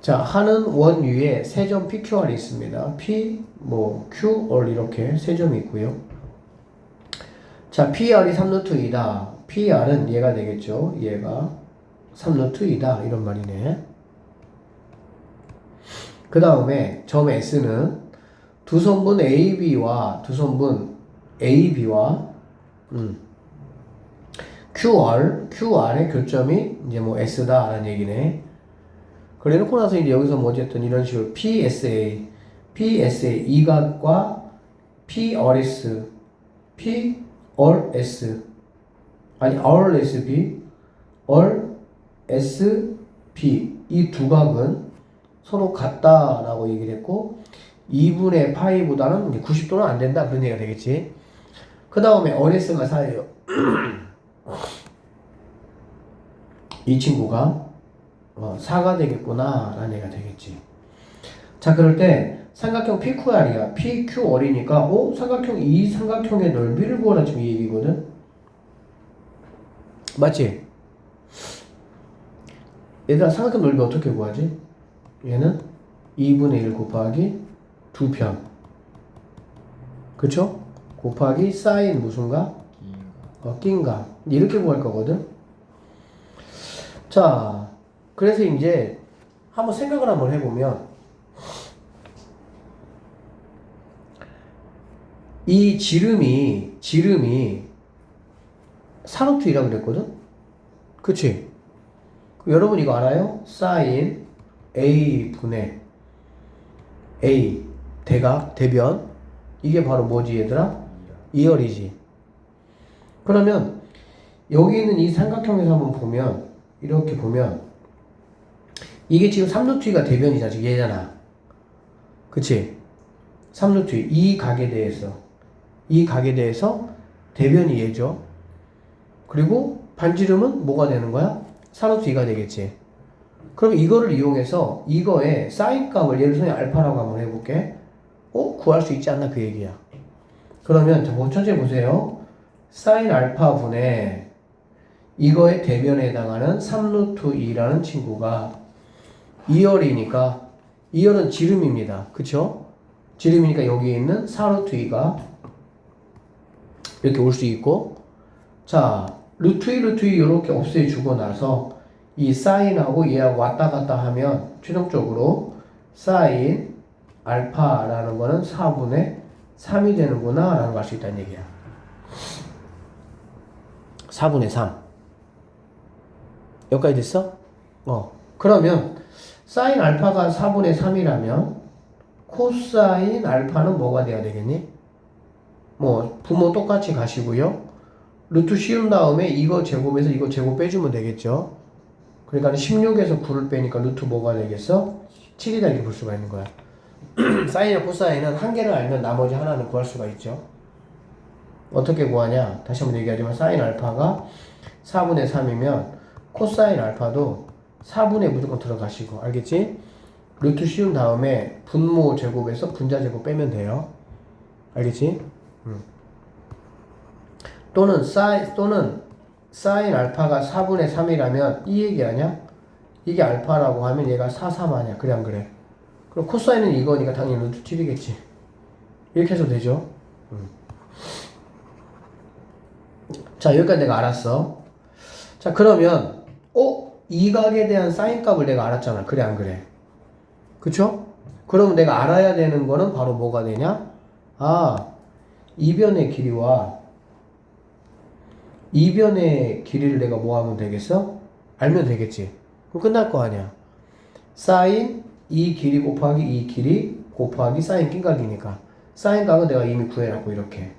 자, 하는 원 위에 세 점 PQR이 있습니다. P, QR 이렇게 세 점이 있고요. 자, PR이 3루트 2다. PR은 얘가 되겠죠. 얘가 3루트 2다. 이런 말이네. 그 다음에 점 S는 두 선분 AB와 QR의 교점이 이제 S다라는 얘기네. 그래 놓고 나서 이제 여기서 어쨌든 이런 식으로 PSA 이 각과 PRS RSP 이 두 각은 서로 같다라고 얘기를 했고 2분의 파이보다는 90도는 안 된다 그런 얘기가 되겠지. 그 다음에 RS가 4예요. 이 친구가 4가 되겠구나 라는 얘기가 되겠지. 자, 그럴 때 삼각형 PQR이야. PQR이니까 이 삼각형의 넓이를 구하라 지금 이 얘기거든. 맞지? 얘들아, 삼각형 넓이 어떻게 구하지? 얘는 2분의 1 곱하기 2편 그쵸? 곱하기 사인 무슨가? 낀가 이렇게 구할 거거든. 자, 그래서 이제 한번 생각을 한번 해보면 이 지름이 4루트이라고 그랬거든? 그치? 여러분 이거 알아요? 사인 A분의 A 대각 대변 이게 바로 뭐지 얘들아? 2열이지. 그러면 여기 있는 이 삼각형에서 한번 보면 이렇게 보면 이게 지금 3루트가 대변이잖아. 지금 얘잖아. 그치? 3루트 이 각에 대해서 대변이 얘죠. 그리고 반지름은 뭐가 되는 거야? 4루트 2가 되겠지. 그럼 이거를 이용해서 이거의 사인 값을 예를 들어서 알파라고 한번 해볼게. 구할 수 있지 않나 그 얘기야. 그러면 천천히 보세요. 사인 알파 분의 이거의 대변에 해당하는 3루트 2라는 친구가 2열이니까 2열은 지름입니다. 그쵸? 지름이니까 여기 있는 4루트 2가 이렇게 올 수 있고, 자, 루트 2 이렇게 없애주고 나서 이 사인하고 얘하고 왔다 갔다 하면 최종적으로 사인 알파라는 거는 4분의 3이 되는구나 라는 걸 알 수 있다는 얘기야. 4분의 3. 여기까지 됐어? 그러면 사인 알파가 4분의 3이라면 코사인 알파는 뭐가 돼야 되겠니? 뭐 부모 똑같이 가시고요. 루트 씌운 다음에 이거 제곱에서 이거 제곱 빼주면 되겠죠. 그러니까 16에서 9를 빼니까 루트 뭐가 되겠어? 7이다 이렇게 볼 수가 있는 거야. 사인이나 코사인은 한 개를 알면 나머지 하나는 구할 수가 있죠. 어떻게 구하냐? 다시 한번 얘기하지만 사인 알파가 4분의 3이면 코사인 알파도 4분의 무조건 들어가시고, 알겠지? 루트 씌운 다음에 분모 제곱에서 분자 제곱 빼면 돼요. 알겠지? 또는 사인 알파가 4분의 3이라면 이 얘기 아니야? 이게 알파라고 하면 얘가 4, 3 아니야. 그래 안 그래? 그럼 코사인은 이거니까 당연히 루트 7이겠지. 이렇게 해서 되죠. 자, 여기까지 내가 알았어. 자, 그러면 이 각에 대한 사인 값을 내가 알았잖아. 그래 안 그래? 그쵸? 그러면 내가 알아야 되는 거는 바로 뭐가 되냐? 이변의 길이와 이변의 길이를 내가 뭐 하면 되겠어? 알면 되겠지. 그럼 끝날 거 아니야. 사인 이 길이 곱하기 이 길이 곱하기 사인 낀각이니까 사인 각은 내가 이미 구해놨고 이렇게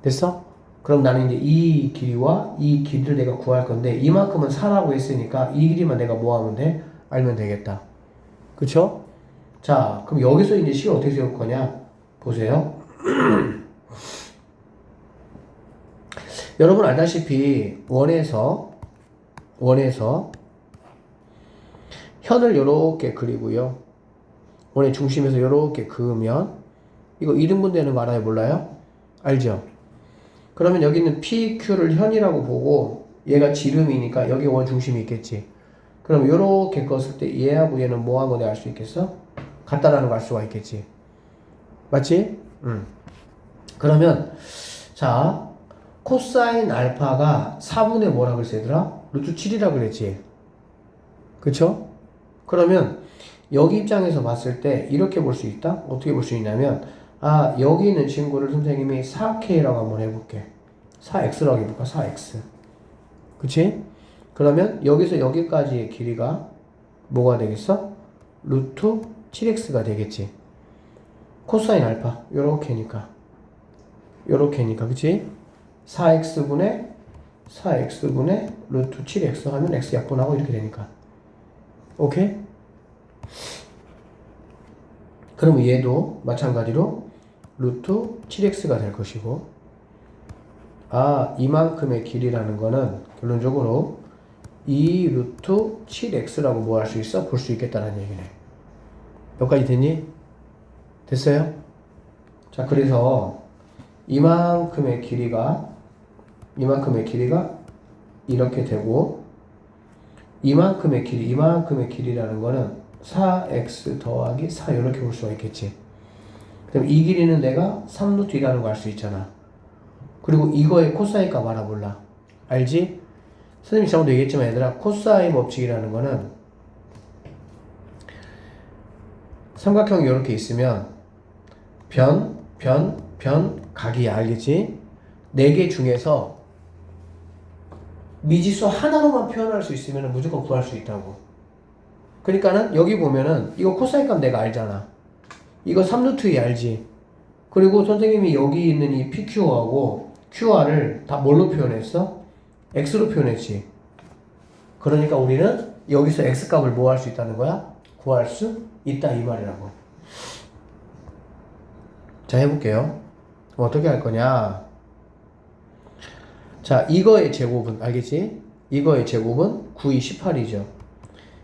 됐어? 그럼 나는 이제 이 길이와 이 길이를 내가 구할 건데 이만큼은 4라고 했으니까 이 길이만 내가 뭐 하면 돼? 알면 되겠다. 그쵸? 자, 그럼 여기서 이제 식을 어떻게 세울 거냐? 보세요. 여러분 알다시피 원에서 현을 요렇게 그리고요. 원의 중심에서 요렇게 그으면 이거 2등분 되는 거 알아요? 몰라요? 알죠? 그러면 여기는 PQ를 현이라고 보고 얘가 지름이니까 여기 원 중심이 있겠지. 그럼 요렇게 껐을 때 얘하고 얘는 뭐하고 내가 알 수 있겠어? 같다라는 걸 알 수가 있겠지. 맞지? 그러면 자 코사인 알파가 4분의 뭐라 그랬어 얘들아? 루트 7이라 그랬지. 그쵸? 그러면 여기 입장에서 봤을 때 이렇게 볼 수 있다? 어떻게 볼 수 있냐면 여기 있는 친구를 선생님이 4K라고 한번 해볼게. 4X라고 해볼까? 4X. 그치? 그러면 여기서 여기까지의 길이가 뭐가 되겠어? 루트 7X가 되겠지. 코사인 알파 요렇게니까 그치? 4X분의 루트 7X 하면 X 약분하고 이렇게 되니까 오케이? 그러면 얘도 마찬가지로 루트 7x가 될 것이고 이만큼의 길이라는 거는 결론적으로 2 루트 7x라고 뭐 할 수 있어? 볼 수 있겠다는 얘기네. 여기까지 됐니? 됐어요? 자, 그래서 이만큼의 길이가 이렇게 되고 이만큼의 길이라는 거는 4x 더하기 4 이렇게 볼 수가 있겠지. 그럼 이 길이는 내가 3루트라는 거 알 수 있잖아. 그리고 이거의 코사인 값 알아볼라. 알지? 선생님이 저번도 얘기했지만 얘들아 코사인 법칙이라는 거는 삼각형이 이렇게 있으면 변, 각이야. 알겠지? 4개 중에서 미지수 하나로만 표현할 수 있으면 무조건 구할 수 있다고. 그러니까는 여기 보면은 이거 코사인 값 내가 알잖아. 이거 3루트 알지? 그리고 선생님이 여기 있는 이 PQ하고 QR을 다 뭘로 표현했어? X로 표현했지. 그러니까 우리는 여기서 X 값을 뭐 할 수 있다는 거야? 구할 수 있다 이 말이라고. 자, 해볼게요. 어떻게 할 거냐? 자, 이거의 제곱은 알겠지? 이거의 제곱은 9, 2, 18이죠.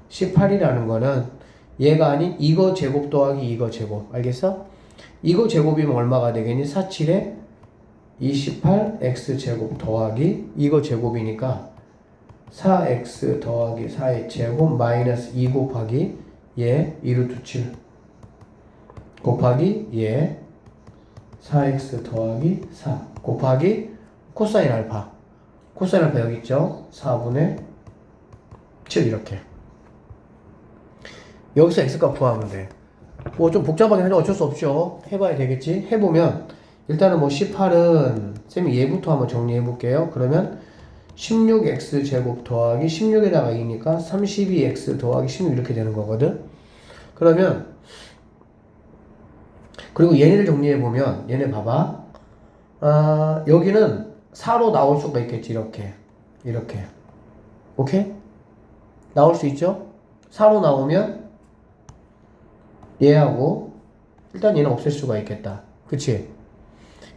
18이라는 거는 얘가 아닌 이거 제곱 더하기 이거 제곱. 알겠어? 이거 제곱이면 얼마가 되겠니? 4, 7에 28 x 제곱 더하기 이거 제곱이니까 4x 더하기 4의 제곱 마이너스 2 곱하기 얘 2루트 7 곱하기 얘 4x 더하기 4 곱하기 코사인 알파 여기 있죠? 4분의 7 이렇게 여기서 x값 구하면 돼. 뭐 좀 복잡하긴 하지만 어쩔 수 없죠. 해봐야 되겠지. 해보면 일단은 뭐 18은 쌤이 얘부터 한번 정리해 볼게요. 그러면 16x 제곱 더하기 16에다가 2니까 32x 더하기 16 이렇게 되는 거거든. 그러면 그리고 얘네를 정리해 보면 얘네 봐봐. 여기는 4로 나올 수가 있겠지. 이렇게 오케이? 나올 수 있죠? 4로 나오면 얘하고 일단 얘는 없앨 수가 있겠다. 그치?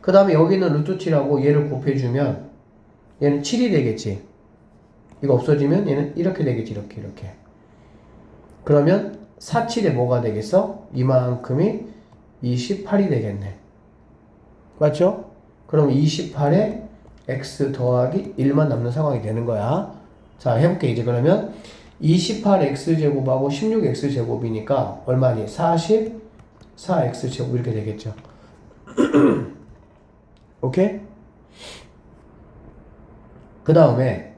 그 다음에 여기는 루트 7하고 얘를 곱해주면 얘는 7이 되겠지. 이거 없어지면 얘는 이렇게 되겠지. 이렇게. 그러면 4, 7에 뭐가 되겠어? 이만큼이 28이 되겠네. 맞죠? 그럼 28에 x 더하기 1만 남는 상황이 되는 거야. 자, 해볼게. 이제 그러면 28x제곱하고 16x제곱이니까 얼마니? 44x제곱 이렇게 되겠죠. 오케이? 그 다음에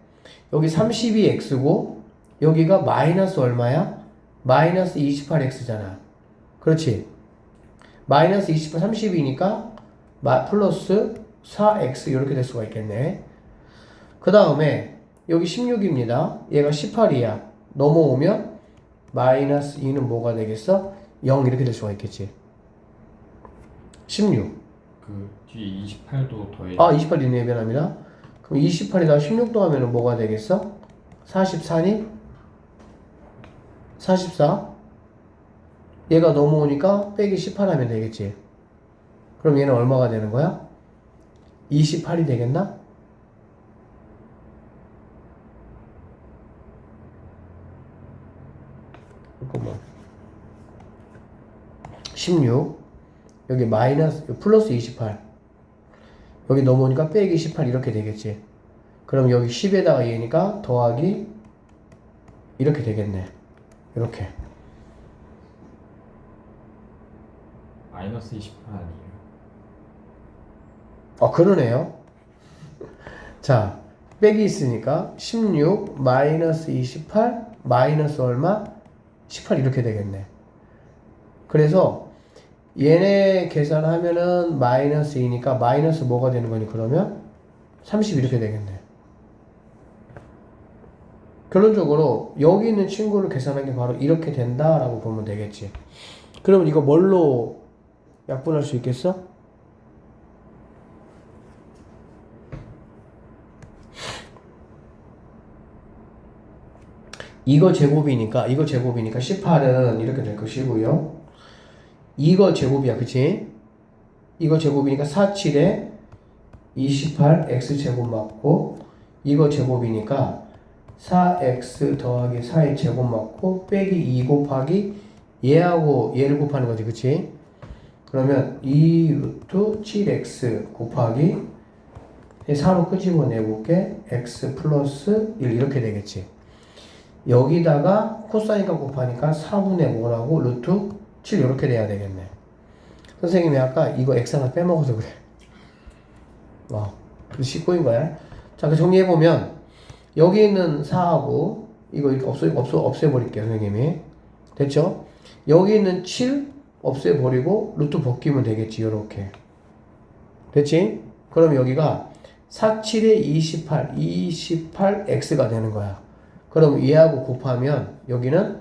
여기 32x고 여기가 마이너스 얼마야? 마이너스 28x잖아. 그렇지? 마이너스 28, 32니까 플러스 4x 이렇게 될 수가 있겠네. 그 다음에 여기 16입니다. 얘가 18이야. 넘어오면 마이너스 2는 뭐가 되겠어? 0 이렇게 될 수가 있겠지. 16. 그 뒤에 28도 더해. 28 있네. 변합니다. 그럼 28에다가 16 더하면 뭐가 되겠어? 44니? 44? 얘가 넘어오니까 빼기 18 하면 되겠지. 그럼 얘는 얼마가 되는 거야? 28이 되겠나? 잠깐만. 16 여기 마이너스 플러스 28 여기 넘어오니까 빼기 18 이렇게 되겠지. 그럼 여기 10에다가 얘니까 더하기 이렇게 되겠네. 이렇게. 마이너스 28 아니에요? 그러네요. 자, 빼기 있으니까 16 마이너스 28 마이너스 얼마? 18 이렇게 되겠네. 그래서 얘네 계산하면은 마이너스 2니까 마이너스 뭐가 되는 거니? 그러면 30 이렇게 되겠네. 결론적으로 여기 있는 친구를 계산한 게 바로 이렇게 된다라고 보면 되겠지. 그러면 이거 뭘로 약분할 수 있겠어? 이거 제곱이니까 18은 이렇게 될 것이고요. 이거 제곱이야. 그치? 이거 제곱이니까 4, 7에 28 x제곱 맞고 이거 제곱이니까 4x 더하기 4의 제곱 맞고 빼기 2 곱하기 얘하고 얘를 곱하는 거지. 그치? 그러면 2 루트 7x 곱하기 4로 끄집어 내볼게. x 플러스 1 이렇게 되겠지. 여기다가 코사인과 곱하니까 4분의 뭐라고? 루트 7 이렇게 돼야 되겠네. 선생님이 아까 이거 x 하나 빼먹어서 그래. 그래서 19인 거야. 자, 그 정리해보면 여기 있는 4하고 이거 이렇게 없애버릴게요. 선생님이. 됐죠? 여기 있는 7 없애버리고 루트 벗기면 되겠지. 요렇게. 됐지? 그럼 여기가 4, 7에 28x가 되는 거야. 그럼 얘하고 곱하면 여기는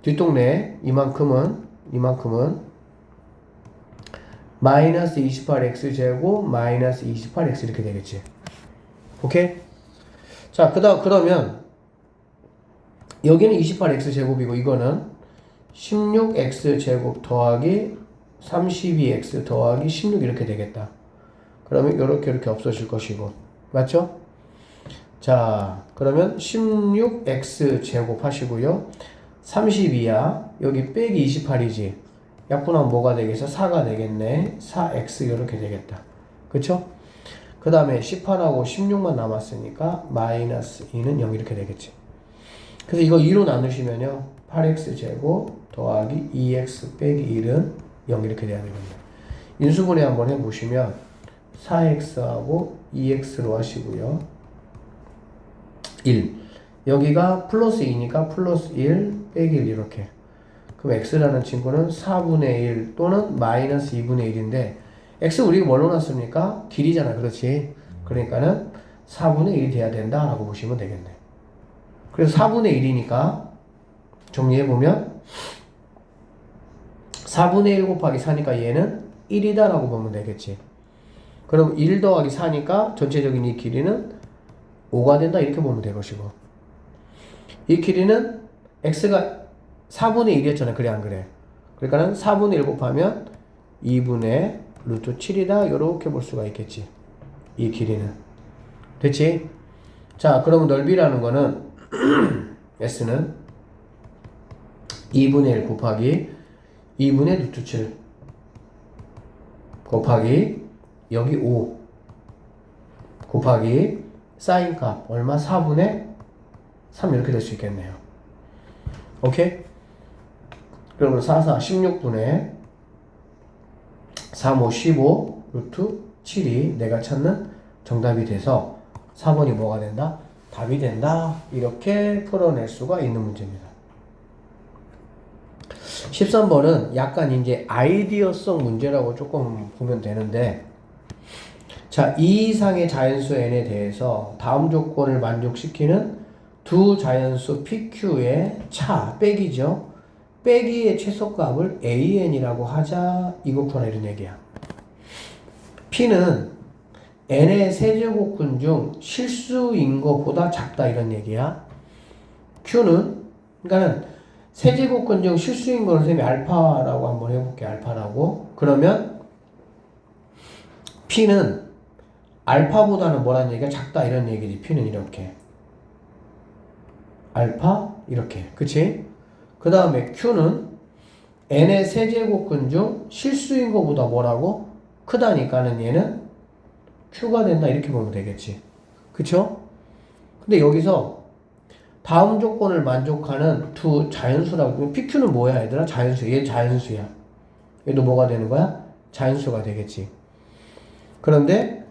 뒷동네 이만큼은 마이너스 28x 제곱 마이너스 28x 이렇게 되겠지. 오케이? 자, 그러면 여기는 28x 제곱이고 이거는 16x 제곱 더하기 32x 더하기 16 이렇게 되겠다. 그러면 이렇게 없어질 것이고. 맞죠? 자, 그러면 16x 제곱 하시고요. 32야. 여기 빼기 28이지. 약분하면 뭐가 되겠어? 4가 되겠네. 4x 이렇게 되겠다. 그쵸? 그 다음에 18하고 16만 남았으니까 마이너스 2는 0 이렇게 되겠지. 그래서 이거 2로 나누시면요. 8x 제곱 더하기 2x 빼기 1은 0 이렇게 돼야 되겠네. 인수분해 한번 해보시면 4x하고 2x로 하시고요. 1. 여기가 플러스 2니까 플러스 1 빼기 1 이렇게. 그럼 x라는 친구는 4분의 1 또는 마이너스 2분의 1인데 x 우리가 뭘로 놨습니까? 길이잖아. 그렇지? 그러니까는 4분의 1이 돼야 된다라고 보시면 되겠네. 그래서 4분의 1이니까 정리해보면 4분의 1 곱하기 4니까 얘는 1이다 라고 보면 되겠지. 그럼 1 더하기 4니까 전체적인 이 길이는 5가 된다 이렇게 보면 될 것이고, 이 길이는 x가 4분의 1이었잖아. 그래 안 그래? 그러니까는 4분의 1 곱하면 2분의 루트 7이다 이렇게 볼 수가 있겠지. 이 길이는 됐지? 자, 그러면 넓이라는 거는 s는 2분의 1 곱하기 2분의 루트 7 곱하기 여기 5 곱하기 사인값 얼마? 4분의 3 이렇게 될 수 있겠네요. 오케이? 그러면 4, 4, 16분의 3, 5, 15 루트 7이 내가 찾는 정답이 돼서 4번이 뭐가 된다? 답이 된다. 이렇게 풀어낼 수가 있는 문제입니다. 13번은 약간 이제 아이디어성 문제라고 조금 보면 되는데, 자, 이 이상의 자연수 n에 대해서 다음 조건을 만족시키는 두 자연수 PQ의 차, 빼기죠. 빼기의 최소값을 AN이라고 하자. 이거구나 이런 얘기야. P는 n의 세제곱근 중 실수인 것보다 작다 이런 얘기야. Q는 그러니까는 세제곱근 중 실수인 거를 쌤이 알파라고 한번 해볼게. 알파라고. 그러면 P는 알파보다는 뭐라는 얘기가 작다 이런 얘기지. P는 이렇게 알파 이렇게, 그치? 그 다음에 Q는 n의 세제곱근 중 실수인 것보다 뭐라고? 크다니까는 얘는 Q가 된다 이렇게 보면 되겠지. 그쵸? 근데 여기서 다음 조건을 만족하는 두 자연수라고. PQ는 뭐야 얘들아? 자연수. 얘 자연수야. 얘도 뭐가 되는 거야? 자연수가 되겠지. 그런데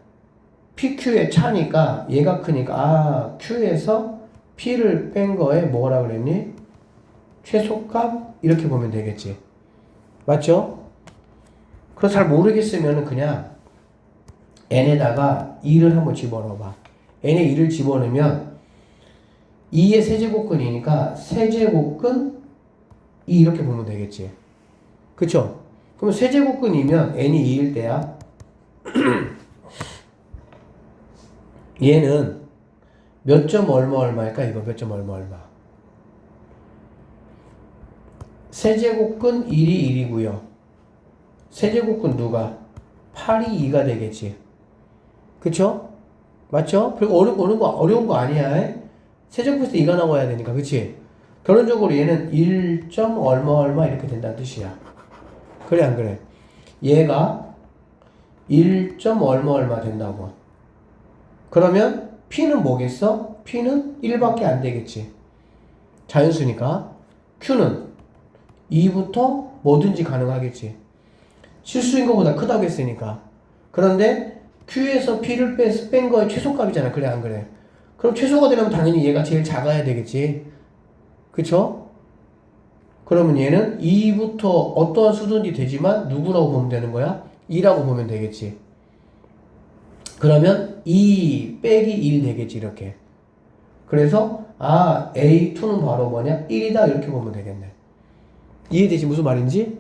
PQ의 차니까 얘가 크니까 Q에서 P를 뺀 거에 뭐라 그랬니? 최소값 이렇게 보면 되겠지. 맞죠? 그래서 잘 모르겠으면 그냥 n에다가 2를 한번 집어넣어봐. n에 2를 집어넣으면 2의 세제곱근이니까 세제곱근 2 이렇게 보면 되겠지. 그쵸? 그럼 세제곱근이면 n이 2일 때야. 얘는 몇 점 얼마 얼마일까? 이거 몇 점 얼마 얼마. 세제곱근 1이 1이고요. 세제곱근 누가? 8이 2가 되겠지. 그쵸? 맞죠? 그리고 어려운 거 아니야. 세제곱에서 2가 나와야 되니까. 그치? 결론적으로 얘는 1. 얼마 얼마 이렇게 된다는 뜻이야. 그래 안 그래? 얘가 1. 얼마 얼마 된다고. 그러면 P는 뭐겠어? P는 1밖에 안 되겠지. 자연수니까. Q는 2부터 뭐든지 가능하겠지. 실수인 것보다 크다고 했으니까. 그런데 Q에서 P를 뺀 거의 최소값이잖아. 그래 안 그래? 그럼 최소가 되려면 당연히 얘가 제일 작아야 되겠지. 그쵸? 그러면 얘는 2부터 어떠한 수든지 되지만 누구라고 보면 되는 거야? 2라고 보면 되겠지. 그러면 2 빼기 1 되겠지 이렇게. 그래서 A2는 바로 뭐냐? 1이다 이렇게 보면 되겠네. 이해되지? 무슨 말인지?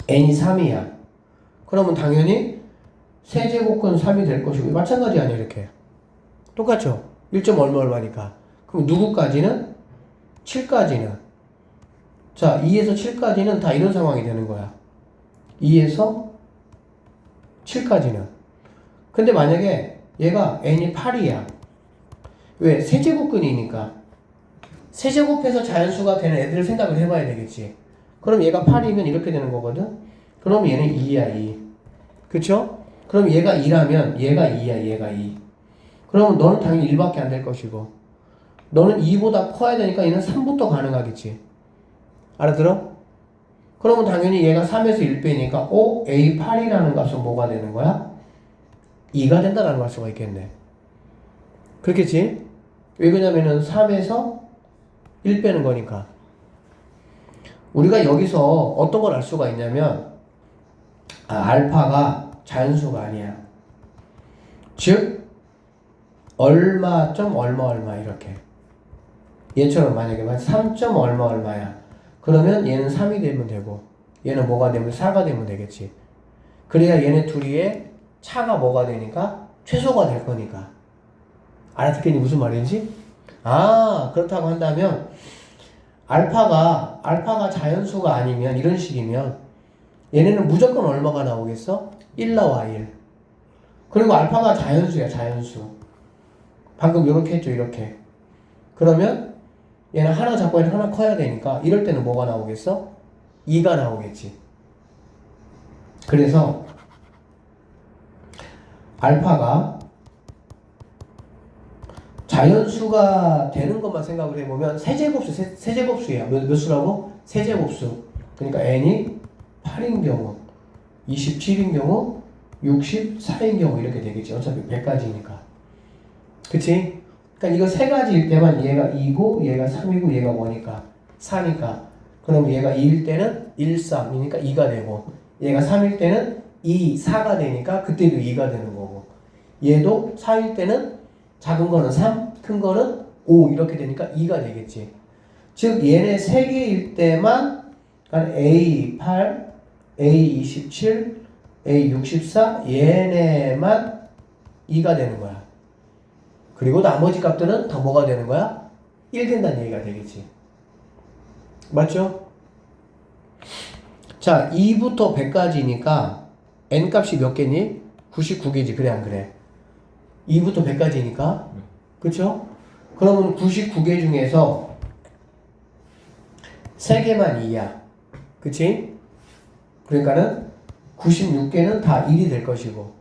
n이 3이야. 그러면 당연히 세제곱근 3이 될 것이고 마찬가지 아니야 이렇게. 똑같죠? 1. 얼마 얼마니까. 그럼 누구까지는? 7까지는. 자, 2에서 7까지는 다 이런 상황이 되는 거야. 2에서 7까지는. 근데 만약에 얘가 n이 8이야. 왜? 세제곱근이니까. 세제곱해서 자연수가 되는 애들을 생각을 해봐야 되겠지. 그럼 얘가 8이면 이렇게 되는 거거든? 그럼 얘는 2야, 2. 그쵸? 그럼 얘가 2라면 얘가 2야, 얘가 2. 그러면 너는 당연히 1밖에 안 될 것이고, 너는 2보다 커야 되니까 얘는 3부터 가능하겠지. 알아들어? 그러면 당연히 얘가 3에서 1 빼니까 A8이라는 값은 뭐가 되는 거야? 2가 된다라는 걸 수가 있겠네. 그렇겠지? 왜 그러냐면은 3에서 1 빼는 거니까. 우리가 여기서 어떤 걸 알 수가 있냐면 알파가 자연수가 아니야. 즉 얼마 점 얼마 얼마 이렇게. 얘처럼 만약에 3 점 얼마 얼마야. 그러면 얘는 3이 되면 되고 얘는 뭐가 되면 4가 되면 되겠지. 그래야 얘네 둘이의 차가 뭐가 되니까 최소가 될 거니까. 알아듣겠니? 무슨 말인지? 아, 그렇다고 한다면 알파가 자연수가 아니면 이런 식이면 얘네는 무조건 얼마가 나오겠어? 1 나와 1. 그리고 알파가 자연수야, 자연수. 방금 이렇게 했죠, 이렇게. 그러면 얘는 하나 잡고 얘는 하나 커야 되니까 이럴 때는 뭐가 나오겠어? 2가 나오겠지. 그래서 알파가 자연수가 되는 것만 생각을 해보면 세제곱수야. 몇 수라고? 세제곱수. 그러니까 n이 8인 경우, 27인 경우, 64인 경우 이렇게 되겠지. 어차피 100가지니까. 그치? 그러니까 이거 세 가지일 때만 얘가 2고 얘가 3이고 얘가 뭐니까 4니까. 그럼 얘가 2일 때는 1, 3이니까 2가 되고 얘가 3일 때는 2, 4가 되니까 그때도 2가 되는 거고 얘도 4일 때는 작은 거는 3, 큰 거는 5 이렇게 되니까 2가 되겠지. 즉 얘네 3개일 때만 그러니까 A8, A27, A64 얘네만 2가 되는 거야. 그리고 나머지 값들은 다 뭐가 되는 거야? 1 된다는 얘기가 되겠지. 맞죠? 자, 2부터 100까지니까 n값이 몇 개니? 99개지. 그래 안 그래? 2부터 100까지니까. 그쵸? 그러면 99개 중에서 3개만 2야. 그치? 그러니까는 96개는 다 1이 될 것이고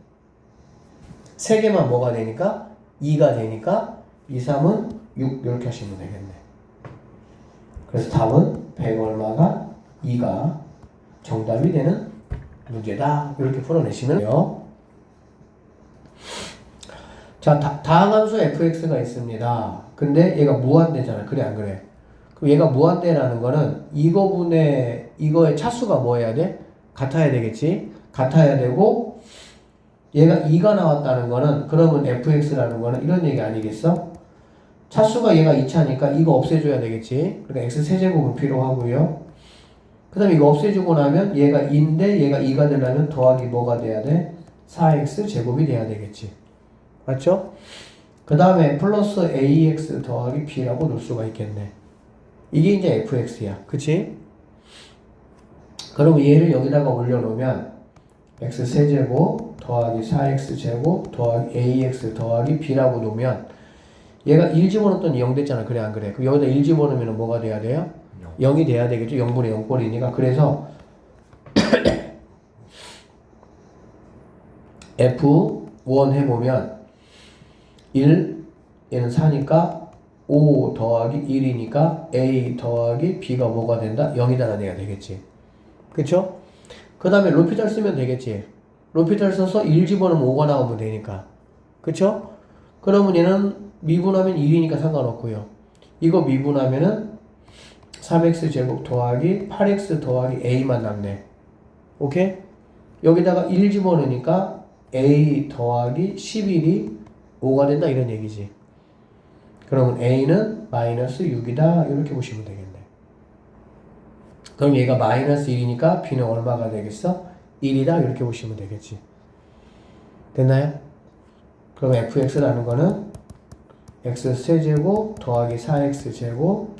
3개만 뭐가 되니까? 2가 되니까 2, 3은 6 이렇게 하시면 되겠네. 그래서 답은 100 얼마가 2가 정답이 되는 문제다. 이렇게 풀어내시면 돼요. 자, 다항 함수 fx가 있습니다. 근데 얘가 무한대잖아. 그래 안 그래? 그럼 얘가 무한대라는 거는 이거의 차수가 뭐 해야 돼? 같아야 되겠지? 같아야 되고 얘가 2가 나왔다는 거는 그러면 fx라는 거는 이런 얘기 아니겠어? 차수가 얘가 2차니까 이거 없애줘야 되겠지? 그러니까 x 세제곱은 필요하고요. 그 다음에 이거 없애주고 나면 얘가 2인데 얘가 2가 되려면 더하기 뭐가 돼야 돼? 4x 제곱이 돼야 되겠지. 맞죠? 그 다음에 플러스 ax 더하기 b라고 놓을 수가 있겠네. 이게 이제 fx야. 그치? 그러면 얘를 여기다가 올려놓으면 x 세제곱 더하기 4x 제곱 더하기 ax 더하기 b라고 놓으면 얘가 1 집어넣었더니 0 됐잖아. 그래 안 그래? 그럼 여기다 1 집어넣으면 뭐가 돼야 돼요? 0이 돼야 되겠죠. 0분의 0꼴이니까. 그래서 F1 해보면 1, 얘는 4니까 5 더하기 1이니까 A 더하기 B가 뭐가 된다? 0이다라는 얘기가 되겠지. 그쵸? 그 다음에 로피탈 쓰면 되겠지. 로피탈 써서 1 집어넣으면 5가 나오면 되니까. 그쵸? 그러면 얘는 미분하면 1이니까 상관없고요. 이거 미분하면은 3x 제곱 더하기 8x 더하기 a만 남네. 오케이? 여기다가 1 집어넣으니까 a 더하기 11이 5가 된다 이런 얘기지. 그러면 a는 마이너스 6이다 이렇게 보시면 되겠네. 그럼 얘가 마이너스 1이니까 b는 얼마가 되겠어? 1이다 이렇게 보시면 되겠지. 됐나요? 그럼 fx라는 거는 x 세제곱 더하기 4x 제곱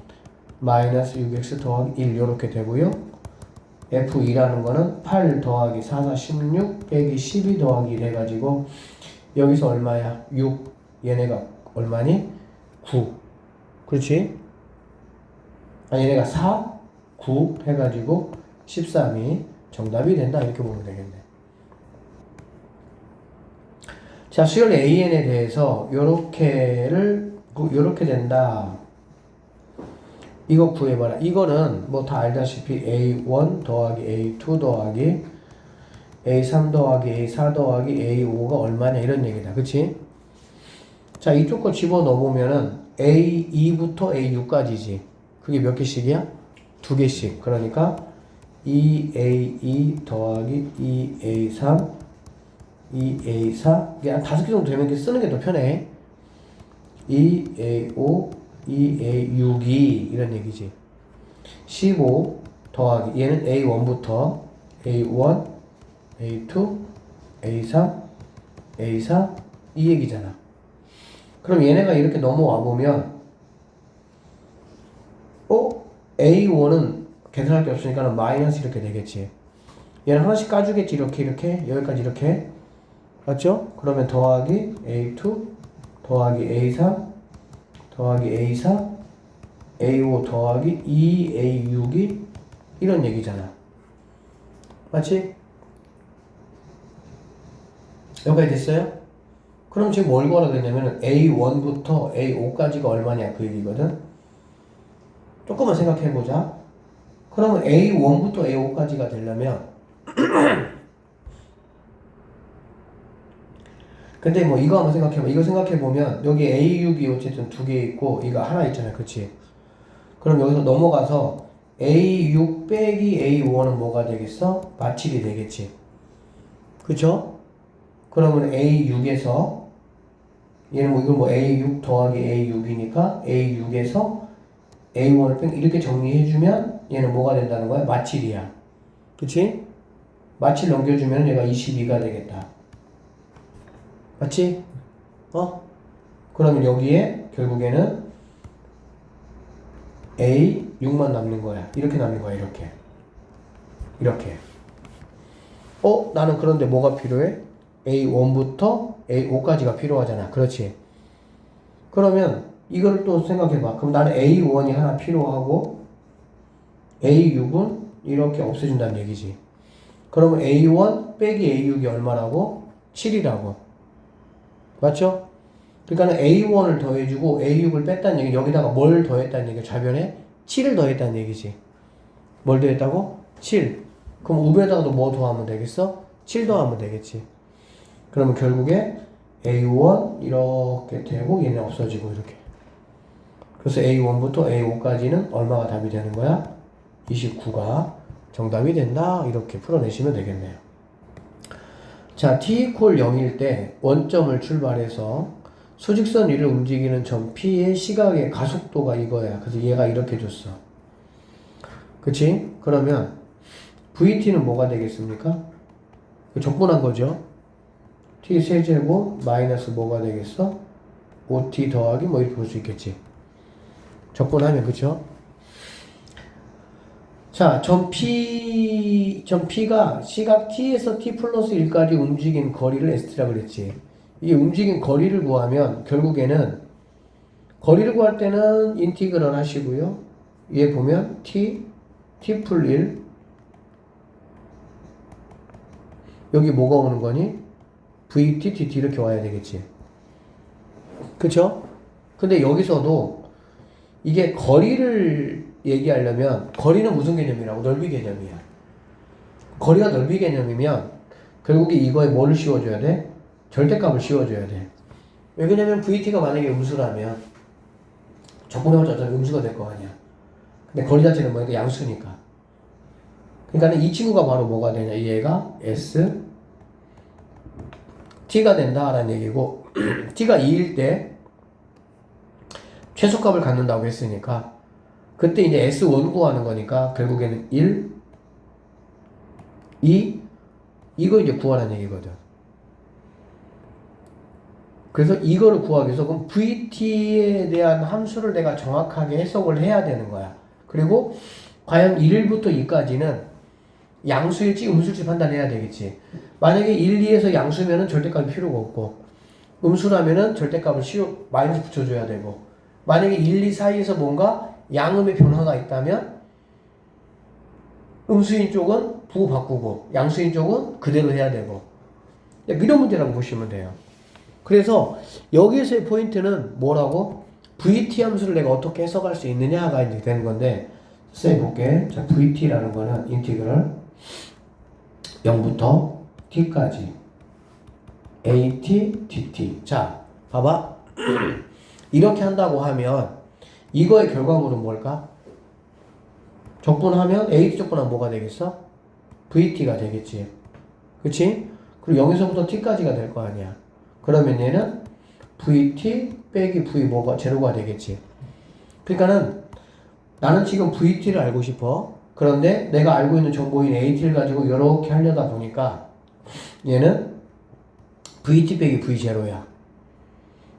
마이너스 6x 더하기 1 이렇게 되고요. f2라는 거는 8 더하기 4, 4, 16 빼기 12 더하기 1 해가지고 여기서 얼마야? 6 얘네가 얼마니? 9 그렇지? 아니 얘네가 4, 9 해가지고 13이 정답이 된다 이렇게 보면 되겠네. 자, 수열 AN에 대해서 요렇게 된다. 이거 구해봐라. 이거는 뭐 다 알다시피 A1 더하기 A2 더하기 A3 더하기 A4 더하기 A5가 얼마냐 이런 얘기다. 그치? 자, 이쪽 거 집어넣어보면은 A2부터 A6까지지. 그게 몇 개씩이야? 2개씩. 그러니까 2A2 더하기 2A3 2A4 이게 한 5개 정도 되면 이렇게 쓰는 게 더 편해. 2A5, 2A6이 이런 얘기지. 15 더하기 얘는 A1부터 A1, A2, A3, A4 이 얘기잖아. 그럼 얘네가 이렇게 넘어와 보면 A1은 계산할 게 없으니까 마이너스 이렇게 되겠지. 얘는 하나씩 까주겠지. 이렇게 여기까지 이렇게 맞죠? 그러면 더하기 A2 더하기 A3 더하기 A4 A5 더하기 2A6이 이런 얘기잖아. 맞지? 여기까지 됐어요? 그럼 지금 뭘 구하라 그랬냐면 A1부터 A5까지가 얼마냐 그 얘기거든. 조금만 생각해보자. 그러면 A1부터 A5까지가 되려면 근데 뭐 이거 한번 생각해봐. 이거 생각해보면 여기 A6이 어쨌든 두 개 있고 이거 하나 있잖아. 그치? 그럼 여기서 넘어가서 A6 빼기 A5는 뭐가 되겠어? 마칠이 되겠지. 그쵸? 그러면 A6에서 얘는 뭐 이건 뭐 A6 더하기 A6이니까 A6에서 A1을 뺀 이렇게 정리해주면 얘는 뭐가 된다는 거야? 마칠이야. 그치? 마칠 넘겨주면 얘가 22가 되겠다. 맞지? 그러면 여기에 결국에는 A6만 남는 거야. 이렇게 남는 거야. 이렇게. 나는 그런데 뭐가 필요해? A1부터 A5까지가 필요하잖아. 그렇지? 그러면 이걸 또 생각해봐. 그럼 나는 A1이 하나 필요하고 A6은 이렇게 없애준다는 얘기지. 그러면 A1 빼기 A6이 얼마라고? 7이라고. 맞죠? 그러니까 A1을 더해주고 A6을 뺐다는 얘기. 여기다가 뭘 더했다는 얘기야? 좌변에 7을 더했다는 얘기지. 뭘 더했다고? 7. 그럼 우변에다가도 뭐 더하면 되겠어? 7 더하면 되겠지. 그러면 결국에 A1 이렇게 되고 얘는 없어지고 이렇게. 그래서 A1부터 A5까지는 얼마가 답이 되는 거야? 29가 정답이 된다. 이렇게 풀어내시면 되겠네요. 자, t 0일 때 원점을 출발해서 수직선 위를 움직이는 점 P의 시각의 가속도가 이거야. 그래서 얘가 이렇게 줬어. 그치? 그러면 VT는 뭐가 되겠습니까? 적분한 거죠. T 세제곱 마이너스 뭐가 되겠어? 5T 더하기 뭐 이렇게 볼 수 있겠지. 적분하면 그쵸? 자, 점 P가 시각 T에서 T 플러스 1까지 움직인 거리를 S라 그랬지. 이게 움직인 거리를 구하면 결국에는 거리를 구할 때는 인티그럴 하시고요. 위에 보면 T 풀 1 여기 뭐가 오는 거니? VT, TT 이렇게 와야 되겠지. 그쵸? 근데 여기서도 이게 거리를 얘기하려면 거리는 무슨 개념이라고? 넓이 개념이야. 거리가 넓이 개념이면 결국에 이거에 뭐를 씌워줘야 돼? 절대값을 씌워줘야 돼. 왜 그러냐면 VT가 만약에 음수라면 적분해봤자 어차피 음수가 될 거 아니야. 근데 거리 자체는 뭐니까 양수니까. 그러니까 이 친구가 바로 뭐가 되냐? 얘가 S T가 된다라는 얘기고 T가 2일 때 최소값을 갖는다고 했으니까 그때 이제 S1 구하는 거니까 결국에는 1, 2 이거 이제 구하라는 얘기거든. 그래서 이거를 구하기 위해서 그럼 VT에 대한 함수를 내가 정확하게 해석을 해야 되는 거야. 그리고 과연 1부터 2까지는 양수일지 음수일지 판단해야 되겠지. 만약에 1, 2에서 양수면은 절대값이 필요가 없고 음수라면은 절대값을 마이너스 붙여줘야 되고 만약에 1, 2 사이에서 뭔가 양음의 변화가 있다면 음수인 쪽은 부호 바꾸고 양수인 쪽은 그대로 해야 되고 이런 문제라고 보시면 돼요. 그래서 여기에서의 포인트는 뭐라고? VT 함수를 내가 어떻게 해석할 수 있느냐가 이제 되는 건데 써볼게. 자, VT라는 거는 인티그럴 0부터 t까지 AT, DT. 자, 봐봐. 이렇게 한다고 하면 이거의 결과물은 뭘까? 적분하면 AT 적분하면 뭐가 되겠어? VT가 되겠지. 그치? 그리고 0에서부터 t까지가 될 거 아니야. 그러면 얘는 VT 빼기 V 뭐가 제로가 되겠지. 그러니까는 나는 지금 VT를 알고 싶어. 그런데 내가 알고 있는 정보인 AT를 가지고 이렇게 하려다 보니까 얘는 VT 빼기 V 제로야.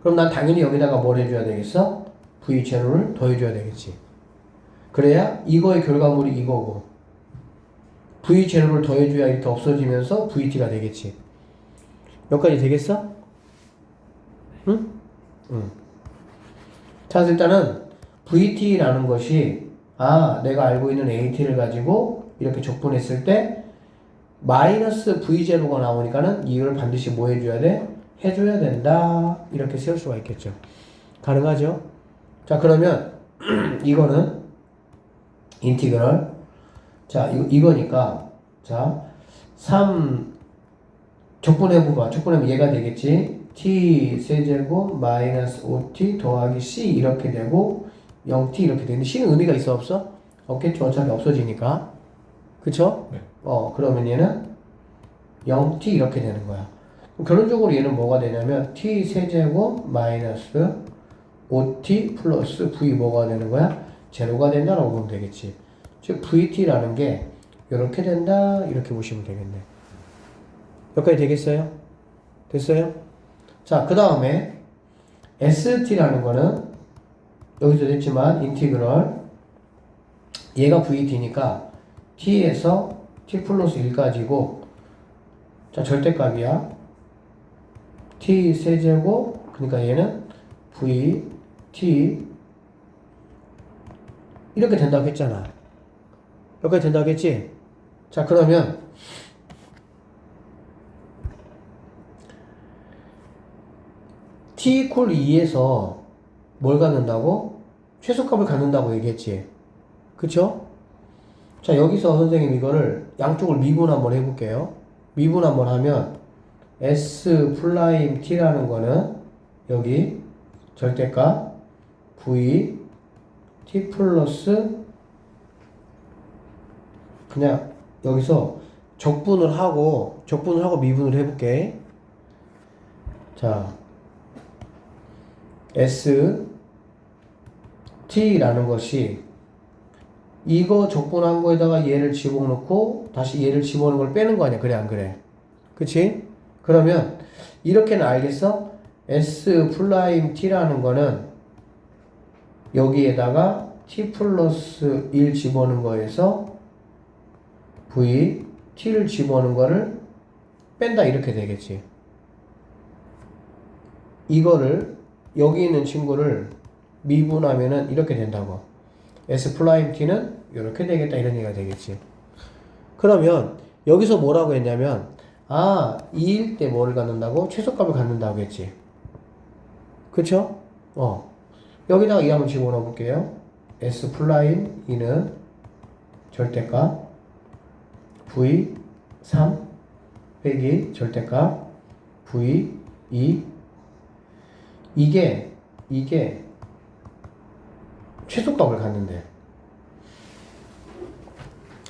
그럼 난 당연히 여기다가 뭘 해줘야 되겠어? V 제로를 더해줘야 되겠지. 그래야 이거의 결과물이 이거고 V 제로를 더해줘야 이렇게 없어지면서 VT가 되겠지. 여기까지 되겠어? 응? 응. 자, 일단은 VT라는 것이 내가 알고 있는 AT를 가지고 이렇게 적분했을 때 마이너스 V0가 나오니까는 이걸 반드시 뭐 해줘야 돼? 해줘야 된다. 이렇게 세울 수가 있겠죠. 가능하죠? 자, 그러면 이거는 인티그럴. 자, 이거니까 자, 3 적분해봐봐. 적분하면 얘가 되겠지. t 세제곱 마이너스 5t 더하기 c 이렇게 되고 0t 이렇게 되는데 c는 의미가 있어 없어? 없겠죠. 어차피 없어지니까. 그쵸? 네. 그러면 얘는 0t 이렇게 되는 거야. 그럼 결론적으로 얘는 뭐가 되냐면 t 세제곱 마이너스 5t 플러스 v 뭐가 되는 거야? 제로가 된다라고 보면 되겠지. 즉 vt라는 게 이렇게 된다 이렇게 보시면 되겠네. 여기까지 되겠어요? 됐어요? 자, 그 다음에 ST라는 거는 여기서 됐지만 인티그럴 얘가 VT니까 T에서 T 플러스 1까지고 자, 절대값이야. T 세제곱 그러니까 얘는 VT 이렇게 된다고 했잖아. 여기까지 된다고 했지? 자, 그러면 t equal 2에서 뭘 갖는다고? 최소값을 갖는다고 얘기했지. 그쵸? 자, 여기서 선생님 이거를 양쪽을 미분 한번 해볼게요. 미분 한번 하면 s 플라임 t라는 거는 여기 절대값 v t 플러스 그냥 여기서 적분을 하고 미분을 해볼게. 자, S T라는 것이 이거 적분한 거에다가 얘를 집어넣고 다시 얘를 집어넣은 걸 빼는 거 아니야. 그래 안 그래? 그치? 그러면 이렇게는 알겠어? S 플라임 T라는 거는 여기에다가 T 플러스 1 집어넣은 거에서 V T를 집어넣은 거를 뺀다 이렇게 되겠지. 이거를 여기 있는 친구를 미분하면은 이렇게 된다고. S 플라임 T는 이렇게 되겠다 이런 얘기가 되겠지. 그러면 여기서 뭐라고 했냐면 2일 때 뭐를 갖는다고? 최소값을 갖는다고 했지. 그쵸? 여기다가 2 한번 집어넣어 볼게요. S 플라임 2는 절대값 V 3 빼기 절대값 V 2 이게 최소값을 갖는데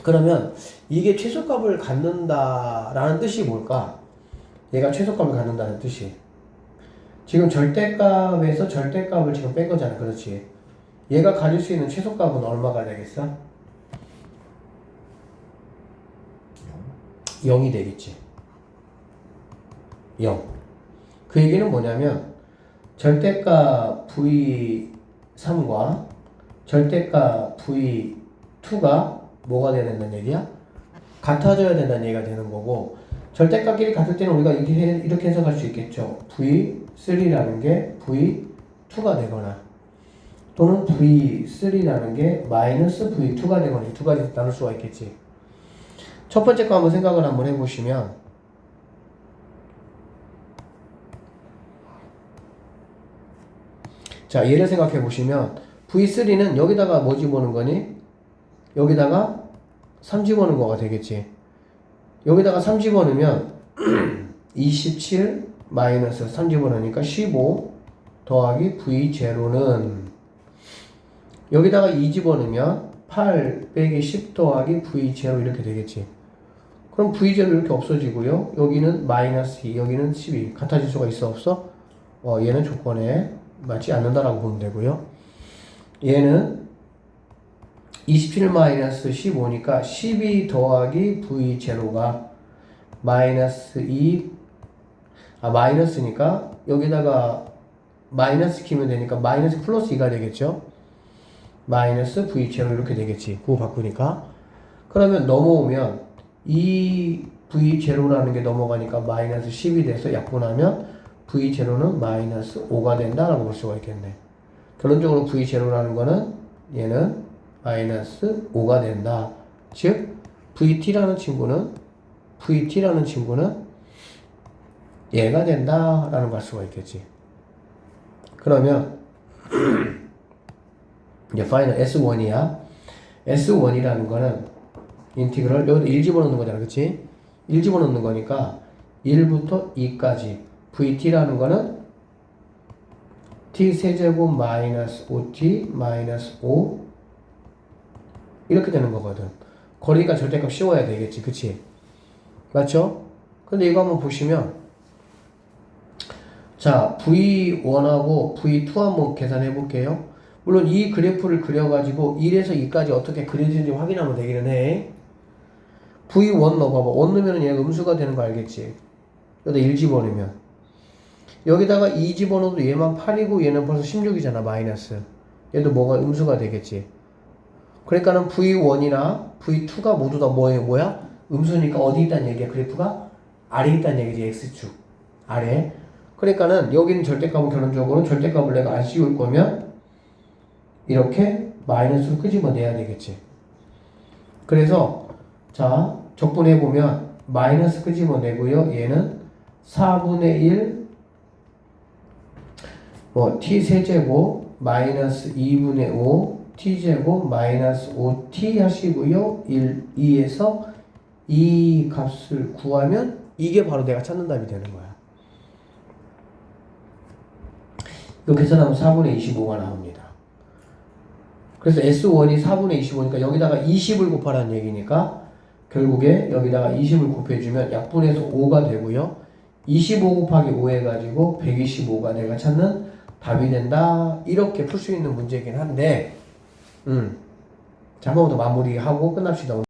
그러면 이게 최소값을 갖는다라는 뜻이 뭘까? 얘가 최소값을 갖는다는 뜻이 지금 절대값에서 절대값을 지금 뺀 거잖아. 그렇지? 얘가 가질 수 있는 최소값은 얼마가 되겠어? 0이 되겠지. 0. 그 얘기는 뭐냐면 절대값 V3과 절대값 V2가 뭐가 돼야 된다는 얘기야? 같아져야 된다는 얘기가 되는 거고 절대값끼리 같을 때는 우리가 이렇게 해석할 수 있겠죠. V3라는 게 V2가 되거나 또는 V3라는 게 마이너스 V2가 되거나 이 두 가지 나눌 수가 있겠지. 첫 번째 거 한번 생각을 한번 해보시면 자, 얘를 생각해 보시면 V3는 여기다가 뭐 집어넣은 거니? 여기다가 3 집어넣은 거가 되겠지. 여기다가 3 집어넣으면 27 마이너스 3 집어넣으니까 15 더하기 V0는 여기다가 2 집어넣으면 8 빼기 10 더하기 V0 이렇게 되겠지. 그럼 V0 이렇게 없어지고요. 여기는 마이너스 2, 여기는 12 같아질 수가 있어 없어? 얘는 조건에 맞지 않는다라고 보면 되고요. 얘는 27-15니까 12 더하기 V0가 마이너스 2, 마이너스니까 여기다가 마이너스 키면 되니까 마이너스 플러스 2가 되겠죠. 마이너스 V0 이렇게 되겠지. 그거 바꾸니까. 그러면 넘어오면 이 V0라는 게 넘어가니까 마이너스 10이 돼서 약분하면 V0는 마이너스 5가 된다라고 볼 수가 있겠네. 결론적으로 V0라는 거는 얘는 마이너스 5가 된다. 즉 VT라는 친구는 얘가 된다라는 걸 알 수가 있겠지. 그러면 이제 파이널 S1이야. S1이라는 거는 인티그럴 여기다 1 집어넣는 거잖아. 그치? 1 집어넣는 거니까 1부터 2까지 VT라는 거는 t 세제곱 마이너스 5t 마이너스 5 이렇게 되는 거거든. 거리가 절대값 씌워야 되겠지. 그치? 맞죠? 근데 이거 한번 보시면 자 V1하고 V2 한번 계산해 볼게요. 물론 이 그래프를 그려가지고 1에서 2까지 어떻게 그려지는지 확인하면 되기는 해. V1 넣어봐봐. 1 넣으면 얘가 음수가 되는 거 알겠지? 여기다 1 집어넣으면 여기다가 2 집어넣어도 얘만 8이고 얘는 벌써 16이잖아. 마이너스. 얘도 뭐가 음수가 되겠지. 그러니까는 V1이나 V2가 모두 다 뭐야? 음수니까 어디 있다는 얘기야? 그래프가 아래에 있다는 얘기지. X축 아래. 그러니까는 여기는 절대값은 결론적으로 절대값을 내가 안 씌울 거면 이렇게 마이너스로 끄집어내야 되겠지. 그래서 자 적분해보면 마이너스 끄집어내고요. 얘는 4분의 1 t 세제곱 마이너스 2분의 5 t제곱 마이너스 5t 하시고요. 2에서 이 값을 구하면 이게 바로 내가 찾는 답이 되는 거야. 이거 계산하면 4분의 25가 나옵니다. 그래서 S1이 4분의 25니까 여기다가 20을 곱하라는 얘기니까 결국에 여기다가 20을 곱해주면 약분해서 5가 되고요. 25 곱하기 5 해가지고 125가 내가 찾는 답이 된다. 이렇게 풀 수 있는 문제이긴 한데 자, 한 번 더 마무리하고 끝납시다.